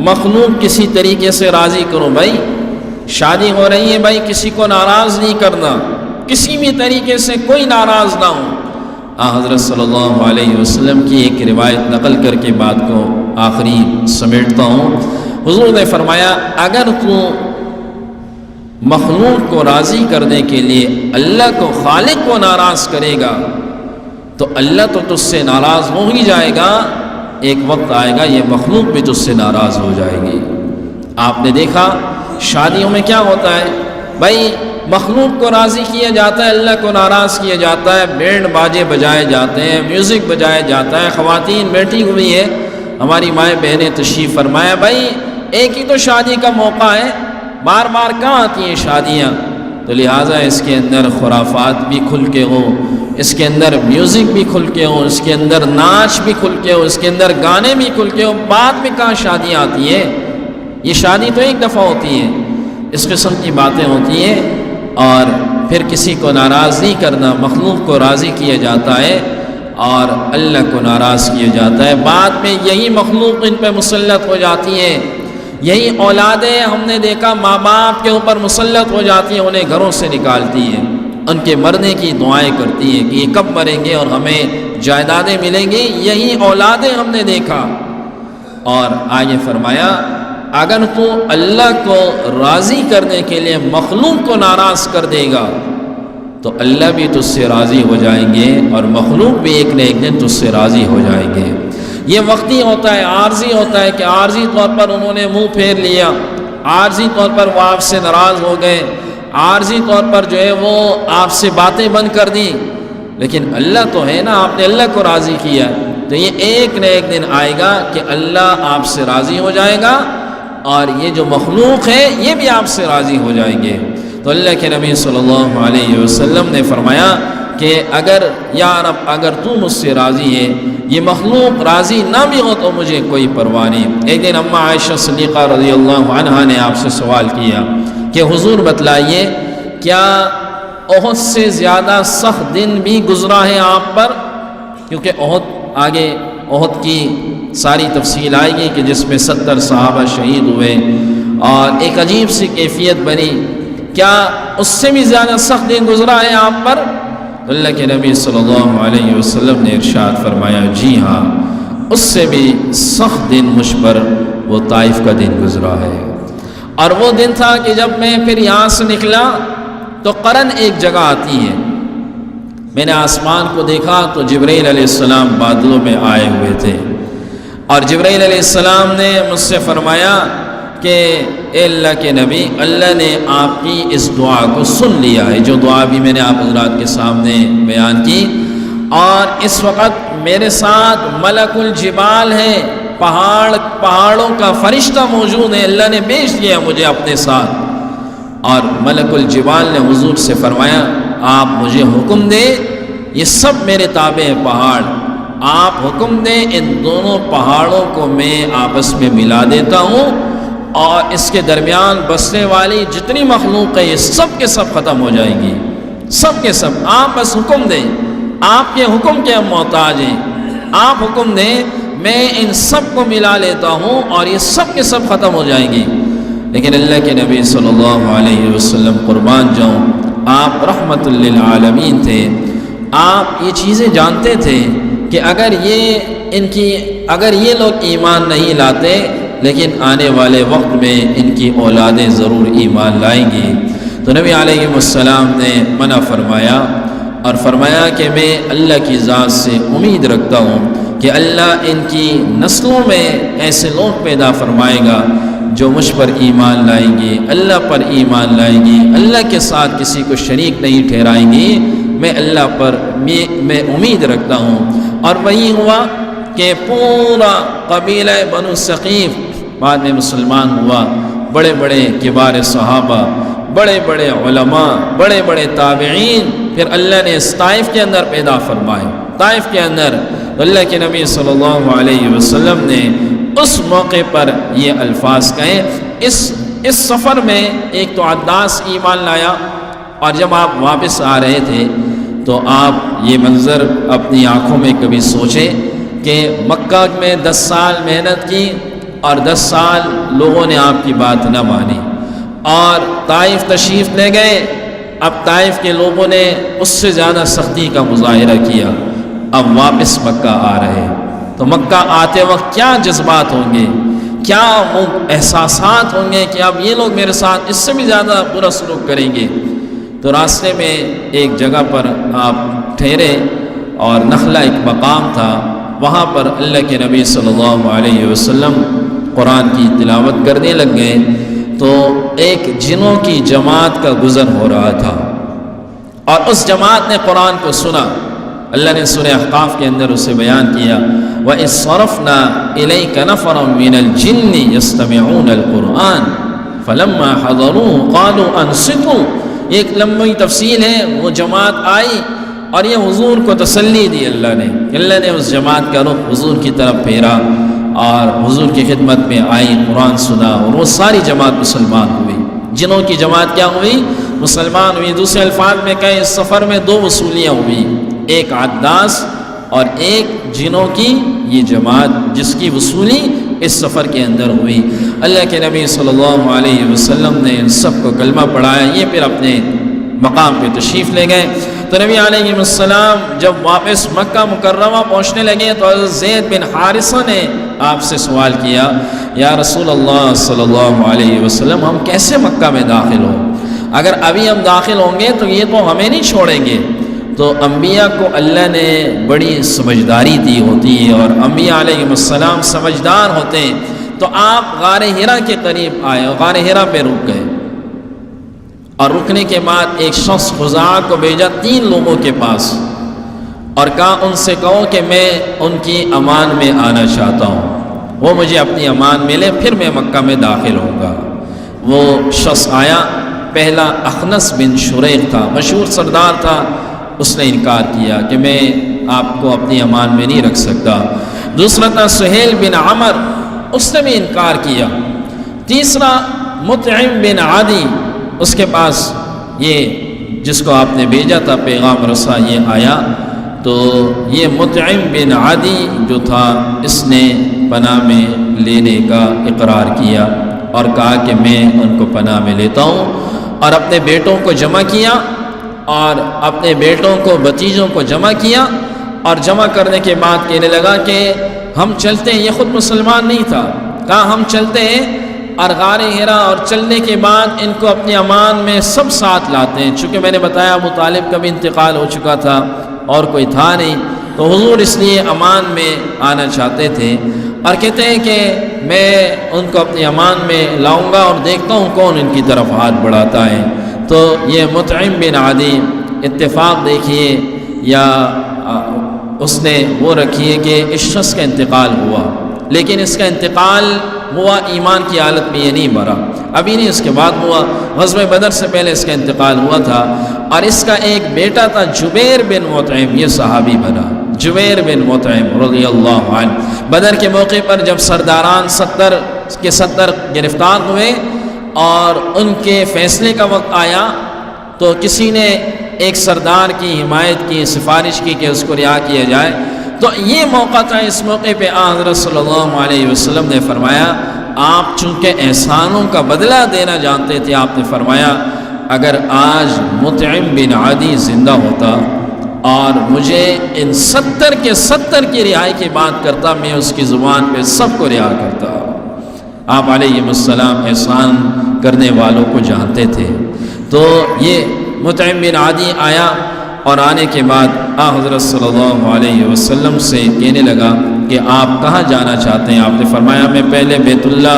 مخلوق کسی طریقے سے راضی کرو۔ بھائی شادی ہو رہی ہے، بھائی کسی کو ناراض نہیں کرنا، کسی بھی طریقے سے کوئی ناراض نہ ہو۔ حضرت صلی اللہ علیہ وسلم کی ایک روایت نقل کر کے بات کو آخری سمیٹتا ہوں۔ حضور نے فرمایا اگر تو مخلوق کو راضی کرنے کے لیے اللہ کو، خالق کو ناراض کرے گا تو اللہ تو تجھ سے ناراض ہو ہی جائے گا، ایک وقت آئے گا یہ مخلوق بھی تجھ سے ناراض ہو جائے گی۔ آپ نے دیکھا شادیوں میں کیا ہوتا ہے، بھائی مخلوق کو راضی کیا جاتا ہے، اللہ کو ناراض کیا جاتا ہے، بینڈ باجے بجائے جاتے ہیں، میوزک بجایا جاتا ہے، خواتین بیٹھی ہوئی ہے، ہماری مائیں بہنیں تشریف فرمایا، بھائی ایک ہی تو شادی کا موقع ہے، بار بار کہاں آتی ہیں شادیاں، تو لہٰذا اس کے اندر خرافات بھی کھل کے ہو، اس کے اندر میوزک بھی کھل کے ہو، اس کے اندر ناچ بھی کھل کے ہو، اس کے اندر گانے بھی کھل کے ہو، بعد میں کہاں شادیاں آتی ہیں، یہ شادی تو ایک دفعہ ہوتی ہے، اس قسم کی باتیں ہوتی ہیں، اور پھر کسی کو ناراض نہیں کرنا، مخلوق کو راضی کیا جاتا ہے اور اللہ کو ناراض کیا جاتا ہے، بعد میں یہی مخلوق ان پہ مسلط ہو جاتی ہے، یہی اولادیں ہم نے دیکھا ماں باپ کے اوپر مسلط ہو جاتی ہیں، انہیں گھروں سے نکالتی ہیں، ان کے مرنے کی دعائیں کرتی ہیں کہ یہ کب مریں گے اور ہمیں جائیدادیں ملیں گی، یہی اولادیں ہم نے دیکھا۔ اور آگے فرمایا اگر تو اللہ کو راضی کرنے کے لیے مخلوق کو ناراض کر دے گا تو اللہ بھی تجھ سے راضی ہو جائیں گے اور مخلوق بھی ایک نہ ایک دن تجھ سے راضی ہو جائیں گے۔ یہ وقتی ہوتا ہے، عارضی ہوتا ہے کہ عارضی طور پر انہوں نے منہ پھیر لیا، عارضی طور پر وہ آپ سے ناراض ہو گئے، عارضی طور پر جو ہے وہ آپ سے باتیں بند کر دی، لیکن اللہ تو ہے نا، آپ نے اللہ کو راضی کیا، تو یہ ایک نہ ایک دن آئے گا کہ اللہ آپ سے راضی ہو جائے گا اور یہ جو مخلوق ہے یہ بھی آپ سے راضی ہو جائیں گے۔ تو اللہ کے نبی صلی اللہ علیہ وسلم نے فرمایا کہ اگر یا رب اگر تو مجھ سے راضی ہے، یہ مخلوق راضی نہ بھی ہو تو مجھے کوئی پرواہ نہیں۔ ایک دن اماں عائشہ صدیقہ رضی اللہ عنہا نے آپ سے سوال کیا کہ حضور بتلائیے کیا احد سے زیادہ سخت دن بھی گزرا ہے آپ پر؟ کیونکہ احد آگے احد کی ساری تفصیل آئے گی کہ جس میں 70 صحابہ شہید ہوئے اور ایک عجیب سی کیفیت بنی، کیا اس سے بھی زیادہ سخت دن گزرا ہے آپ پر؟ اللہ کے نبی صلی اللہ علیہ وسلم نے ارشاد فرمایا جی ہاں، اس سے بھی سخت دن مجھ پر وہ طائف کا دن گزرا ہے۔ اور وہ دن تھا کہ جب میں پھر یہاں سے نکلا تو قرن ایک جگہ آتی ہے، میں نے آسمان کو دیکھا تو جبرائیل علیہ السلام بادلوں میں آئے ہوئے تھے، اور جبرائیل علیہ السلام نے مجھ سے فرمایا کہ اے اللہ کے نبی، اللہ نے آپ کی اس دعا کو سن لیا ہے، جو دعا بھی میں نے آپ حضرات کے سامنے بیان کی، اور اس وقت میرے ساتھ ملک الجبال ہے، پہاڑوں کا فرشتہ موجود ہے، اللہ نے بھیج دیا مجھے اپنے ساتھ۔ اور ملک الجبال نے حضور سے فرمایا آپ مجھے حکم دیں، یہ سب میرے تابع ہیں پہاڑ، آپ حکم دیں ان دونوں پہاڑوں کو میں آپس میں ملا دیتا ہوں اور اس کے درمیان بسنے والی جتنی مخلوق ہے یہ سب کے سب ختم ہو جائیں گی، سب کے سب، آپ بس حکم دیں، آپ کے حکم کے ہم محتاج ہیں، آپ حکم دیں میں ان سب کو ملا لیتا ہوں اور یہ سب کے سب ختم ہو جائیں گی۔ لیکن اللہ کے نبی صلی اللہ علیہ وسلم قربان جاؤں، آپ رحمت للعالمین تھے، آپ یہ چیزیں جانتے تھے کہ اگر یہ لوگ ایمان نہیں لاتے لیکن آنے والے وقت میں ان کی اولادیں ضرور ایمان لائیں گی، تو نبی علیہ السلام نے منع فرمایا اور فرمایا کہ میں اللہ کی ذات سے امید رکھتا ہوں کہ اللہ ان کی نسلوں میں ایسے لوگ پیدا فرمائے گا جو مجھ پر ایمان لائیں گی، اللہ پر ایمان لائیں گی، اللہ کے ساتھ کسی کو شریک نہیں ٹھہرائیں گی، میں اللہ پر میں امید رکھتا ہوں۔ اور وہی ہوا کہ پورا قبیلہ بنو ثقیف بعد میں مسلمان ہوا، بڑے بڑے کبار صحابہ، بڑے بڑے علماء، بڑے بڑے تابعین، پھر اللہ نے اس طائف کے اندر پیدا فرمائے۔ طائف کے اندر اللہ کے نبی صلی اللہ علیہ وسلم نے اس موقع پر یہ الفاظ کہیں۔ اس سفر میں ایک تو عداس ایمان لایا، اور جب آپ واپس آ رہے تھے تو آپ یہ منظر اپنی آنکھوں میں کبھی سوچیں کہ مکہ میں 10 سال محنت کی اور 10 سال لوگوں نے آپ کی بات نہ مانی، اور طائف تشریف لے گئے، اب طائف کے لوگوں نے اس سے زیادہ سختی کا مظاہرہ کیا، اب واپس مکہ آ رہے ہیں، تو مکہ آتے وقت کیا جذبات ہوں گے، کیا وہ احساسات ہوں گے کہ اب یہ لوگ میرے ساتھ اس سے بھی زیادہ برا سلوک کریں گے۔ تو راستے میں ایک جگہ پر آپ ٹھہرے اور نخلہ ایک مقام تھا، وہاں پر اللہ کے نبی صلی اللہ علیہ وسلم قرآن کی تلاوت کرنے لگ گئے، تو ایک جنوں کی جماعت کا گزر ہو رہا تھا، اور اس جماعت نے قرآن کو سنا۔ اللہ نے سورہ احقاف کے اندر اسے بیان کیا، وَإِذْ صَرَفْنَا إِلَيْكَ نَفَرًا مِنَ الْجِنِّ يَسْتَمِعُونَ الْقُرْآنَ فَلَمَّا حَضَرُوهُ قَالُوا أَنصِتُوا۔ ایک لمبی تفصیل ہے، وہ جماعت آئی اور یہ حضور کو تسلی دی اللہ نے اس جماعت کا رخ حضور کی طرف پھیرا اور حضور کی خدمت میں آئی، قرآن سنا، اور وہ ساری جماعت مسلمان ہوئی۔ جنوں کی جماعت کیا ہوئی؟ مسلمان ہوئی۔ دوسرے الفاظ میں کہیں اس سفر میں 2 وصولیاں ہوئی، ایک عداس اور ایک جنوں کی یہ جماعت، جس کی وصولی اس سفر کے اندر ہوئی۔ اللہ کے نبی صلی اللہ علیہ وسلم نے ان سب کو کلمہ پڑھایا، یہ پھر اپنے مقام پہ تشریف لے گئے۔ تو نبی علیہ السلام جب واپس مکہ مکرمہ پہنچنے لگے تو حضرت زید بن حارثہ نے آپ سے سوال کیا، یا رسول اللہ صلی اللہ علیہ وسلم ہم کیسے مکہ میں داخل ہوں؟ اگر ابھی ہم داخل ہوں گے تو یہ تو ہمیں نہیں چھوڑیں گے۔ تو انبیاء کو اللہ نے بڑی سمجھداری دی ہوتی ہے، اور انبیاء علیہ السلام سمجھدار ہوتے ہیں۔ تو آپ غار حرا کے قریب آئے اور غار حرا پہ رک گئے، اور رکنے کے بعد ایک شخص خزاعہ کو بھیجا 3 لوگوں کے پاس، اور کہا ان سے کہو کہ میں ان کی امان میں آنا چاہتا ہوں، وہ مجھے اپنی امان میں لے، پھر میں مکہ میں داخل ہوں گا۔ وہ شخص آیا، پہلا اخنس بن شریق تھا، مشہور سردار تھا، اس نے انکار کیا کہ میں آپ کو اپنی امان میں نہیں رکھ سکتا۔ دوسرا تھا سہیل بن عمر، اس نے بھی انکار کیا۔ تیسرا مطعم بن عدی، اس کے پاس یہ جس کو آپ نے بھیجا تھا پیغام رسا یہ آیا، تو یہ مطعم بن عدی جو تھا اس نے پناہ میں لینے کا اقرار کیا اور کہا کہ میں ان کو پناہ میں لیتا ہوں، اور اپنے بیٹوں کو جمع کیا، اور اپنے بیٹوں کو بھتیجوں کو جمع کیا، اور جمع کرنے کے بعد کہنے لگا کہ ہم چلتے ہیں۔ یہ خود مسلمان نہیں تھا، کہا ہم چلتے ہیں، اور غار حرا اور چلنے کے بعد ان کو اپنی امان میں سب ساتھ لاتے ہیں۔ چونکہ میں نے بتایا ابو طالب کا بھی انتقال ہو چکا تھا اور کوئی تھا نہیں، تو حضور اس لیے امان میں آنا چاہتے تھے، اور کہتے ہیں کہ میں ان کو اپنی امان میں لاؤں گا اور دیکھتا ہوں کون ان کی طرف ہاتھ بڑھاتا ہے۔ تو یہ مطعم بن عدی، اتفاق دیکھیے یا اس نے وہ رکھیے کہ اس شخص کا انتقال ہوا، لیکن اس کا انتقال ہوا ایمان کی حالت میں، یہ نہیں مرا، ابھی نہیں، اس کے بعد ہوا۔ غزوہ بدر سے پہلے اس کا انتقال ہوا تھا، اور اس کا ایک بیٹا تھا جبیر بن مطعم، یہ صحابی بنا، جبیر بن مطعم رضی اللہ عنہ۔ بدر کے موقع پر جب سرداران 70 کے 70 گرفتار ہوئے اور ان کے فیصلے کا وقت آیا، تو کسی نے ایک سردار کی حمایت کی، سفارش کی کہ اس کو رہا کیا جائے۔ تو یہ موقع تھا، اس موقع پہ حضرت صلی اللہ علیہ وسلم نے فرمایا، آپ چونکہ احسانوں کا بدلہ دینا جانتے تھے، آپ نے فرمایا اگر آج مطعم بن عدی زندہ ہوتا اور مجھے ان 70 کے 70 کی رہائی کی بات کرتا، میں اس کی زبان پہ سب کو رہا کرتا۔ آپ علیہ السلام احسان کرنے والوں کو جانتے تھے۔ تو یہ مطعم بن عدی آیا، اور آنے کے بعد حضرت صلی اللہ علیہ وسلم سے کہنے لگا کہ آپ کہاں جانا چاہتے ہیں؟ آپ نے فرمایا میں پہلے بیت اللہ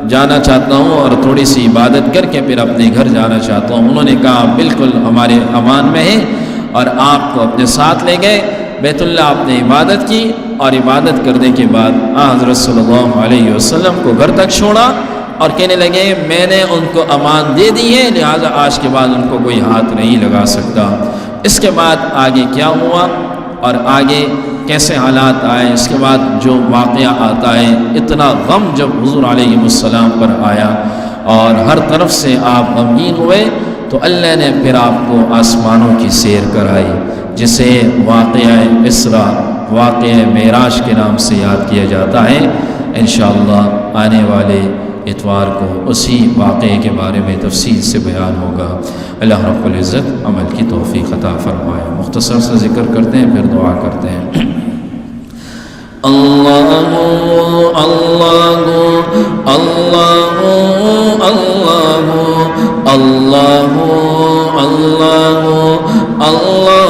جانا چاہتا ہوں اور تھوڑی سی عبادت کر کے پھر اپنے گھر جانا چاہتا ہوں۔ انہوں نے کہا بالکل ہمارے امان میں ہے، اور آپ کو اپنے ساتھ لے گئے۔ بیت اللہ آپ نے عبادت کی، اور عبادت کرنے کے بعد حضرت صلی اللہ علیہ وسلم کو گھر تک چھوڑا، اور کہنے لگے میں نے ان کو امان دے دی ہے، لہٰذا آج کے بعد ان کو کوئی ہاتھ نہیں لگا سکتا۔ اس کے بعد آگے کیا ہوا اور آگے کیسے حالات آئے، اس کے بعد جو واقعہ آتا ہے، اتنا غم جب حضور علیہ السلام پر آیا اور ہر طرف سے آپ غمگین ہوئے، تو اللہ نے پھر آپ کو آسمانوں کی سیر کرائی، جسے واقعہ اسراء، واقعہ معراج کے نام سے یاد کیا جاتا ہے۔ انشاءاللہ آنے والے اتوار کو اسی واقعے کے بارے میں تفصیل سے بیان ہوگا۔ اللہ رب العزت عمل کی توفیق عطا فرمائے۔ مختصر سے ذکر کرتے ہیں، پھر دعا کرتے ہیں۔ اللہ اللہ اللہ اللہ اللہ اللہ اللہ اللہ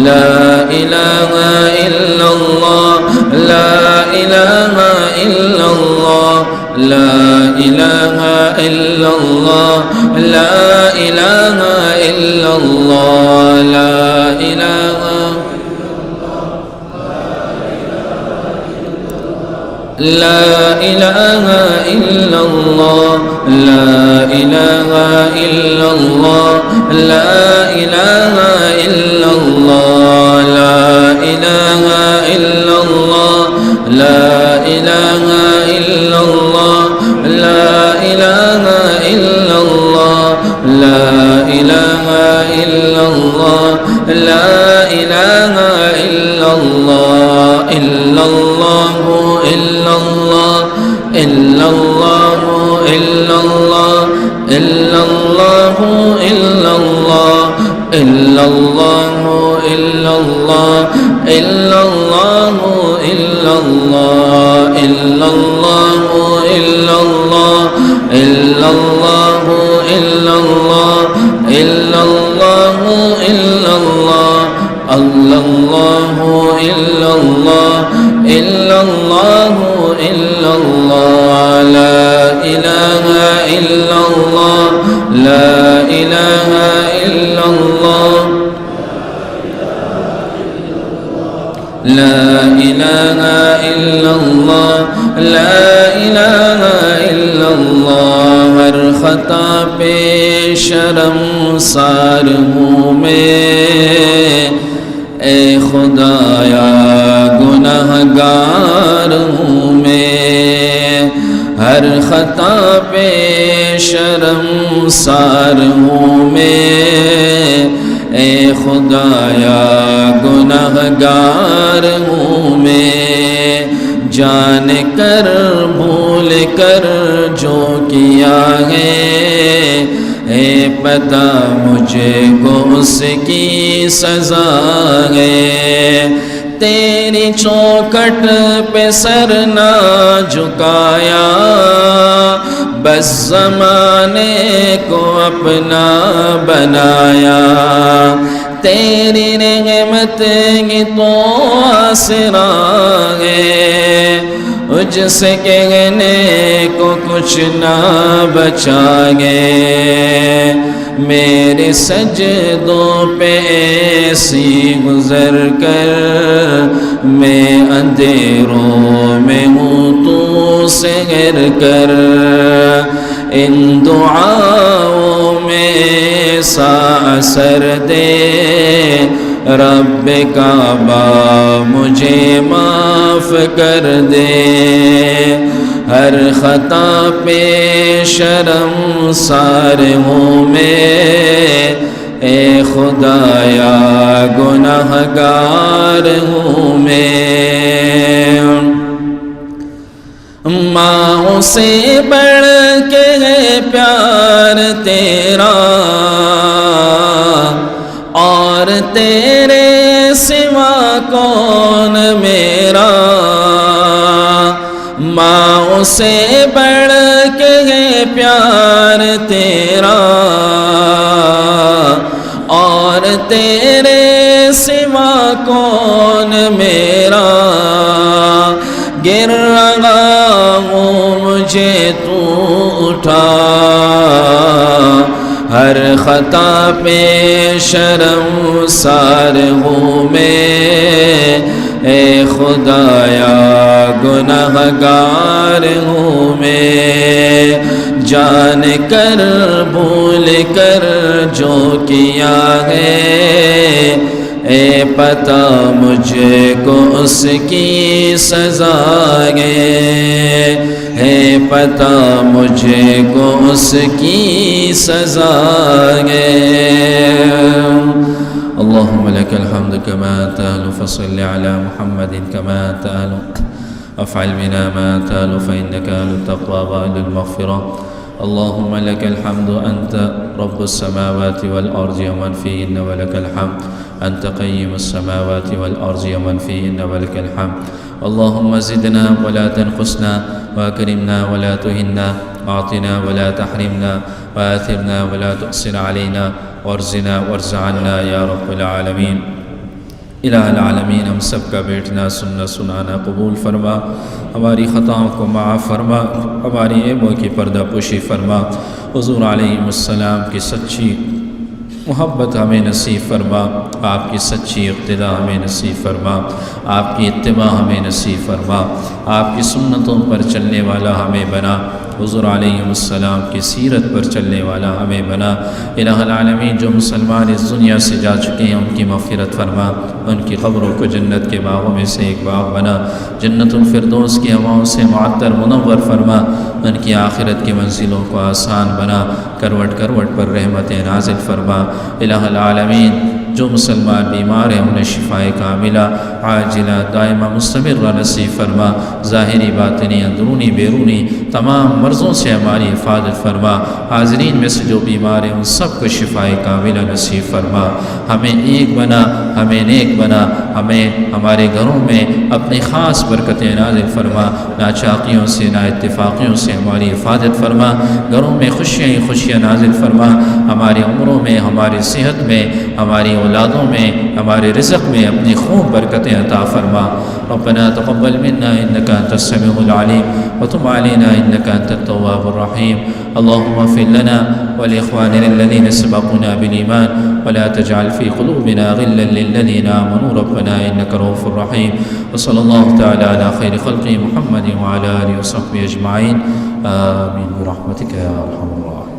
لا إله إلا الله إله إلا الله لا إله إلا الله لا إله لا إله إلا الله لا إله إلا الله لا إله إلا الله لا إله إلا الله لا إله إلا الله لا إله إلا الله لا إله إلا الله لا إله إلا الله إلا الله إلا الله إلا الله إلا الله إلا الله إلا الله إلا الله إلا الله إلا الله إلا الله إلا الله إلا الله إلا الله إلا الله إلا الله إلا الله الله إلا الله إلا الله إلا الله لا إله إلا الله لا إله إلا الله لا إله إلا الله لا إله إلا الله ہر خطا پہ شرمسار ہوں میں اے خدایا گنہگار ہوں میں ہر خطا پہ شرمسار ہوں میں اے خدایا گنہگار ہوں میں جان کر بھول کر جو کیا ہے اے پتہ مجھے کو اس کی سزا ہے تیری چوکھٹ پہ سر نہ جھکایا بس زمانے کو اپنا بنایا تیری نعمت کی تو آسرا ہے مجھ سے کہنے کو کچھ نہ بچا گے میرے سجدوں پہ ایسی گزر کر میں اندھیروں میں ہوں تو سحر کر ان دعاؤں میں ایسا اثر دے رب کعبہ مجھے معاف کر دے ہر خطا پہ شرمسار ہوں میں اے خدایا گنہگار ہوں میں ماں سے بڑھ کے ہے پیار تیرا اور تیرے سوا کون میرا ماں سے بڑھ کے ہے پیار تیرا اور تیرے سوا کون میرا گر رہا ہوں مجھے تو اٹھا ہر خطا پہ شرمسار ہوں میں اے خدایا گنہگار ہوں میں جان کر بھول کر جو کیا ہے اے پتہ مجھے کو اس کی سزا ہے پتہ مجھے کو اس کی سزا ہے اللهم لك الحمد كما تأهل فصل على محمد كما تأهل افعل بنا ما تأهل فإنك أهل التقوى وأهل المغفرة اللهم لك الحمد أنت رب السماوات والأرض ومن فيهن ولك الحمد أنت قيم السماوات والأرض ومن فيهن ولك الحمد اللهم زدنا ولا تنقصنا وأكرمنا ولا تهنا أعطنا ولا تحرمنا وآثرنا ولا تؤثر علينا وارزنا وارز عنا يا رب العالمين الہ العالمین ہم سب کا بیٹھنا سننا سنانا قبول فرما، ہماری خطاؤں کو معاف فرما، ہماری عیبوں کی پردہ پوشی فرما، حضور علیہ السلام کی سچی محبت ہمیں نصیب فرما، آپ کی سچی اقتداء ہمیں نصیب فرما، آپ کی اتباع ہمیں نصیب فرما، آپ کی سنتوں پر چلنے والا ہمیں بنا، حضور علیہ السلام کی سیرت پر چلنے والا ہمیں بنا۔ الہ العالمین جو مسلمان اس دنیا سے جا چکے ہیں ان کی مغفرت فرما، ان کی قبروں کو جنت کے باغوں میں سے ایک باغ بنا، جنت الفردوس کی ہواؤں سے معطر منور فرما، ان کی آخرت کی منزلوں کو آسان بنا، کروٹ کروٹ پر رحمت نازل فرما۔ الہ العالمین جو مسلمان بیمار ہیں انہیں شفاء کاملہ عاجلہ دائمہ مستمرہ نصیب فرما، ظاہری باطنی اندرونی بیرونی تمام مرضوں سے ہماری حفاظت فرما، حاضرین میں سے جو بیمار ہیں ان سب کو شفاء کاملہ نصیب فرما، ہمیں ایک بنا، ہمیں نیک بنا، ہمیں ہمارے گھروں میں اپنی خاص برکتیں نازل فرما، ناچاقیوں سے نا اتفاقیوں سے ہماری حفاظت فرما، گھروں میں خوشیاں ہی خوشیاں نازل فرما، ہماری عمروں میں، ہماری صحت میں، ہماری اولادوں میں، ہمارے رزق میں اپنی خوب برکتیں عطا فرما۔ ربنا تقبل منا انك انت السميع العليم وتب علينا انك انت التواب الرحيم اللهم اغفر لنا ولاخواننا الذين سبقونا بالايمان ولا تجعل في قلوبنا غلا للذين امنوا ربنا انك رؤوف رحيم وصلى الله تعالى على خير خلقه محمد وعلى اله وصحبه اجمعين آمين برحمتك يا ارحم الراحمين۔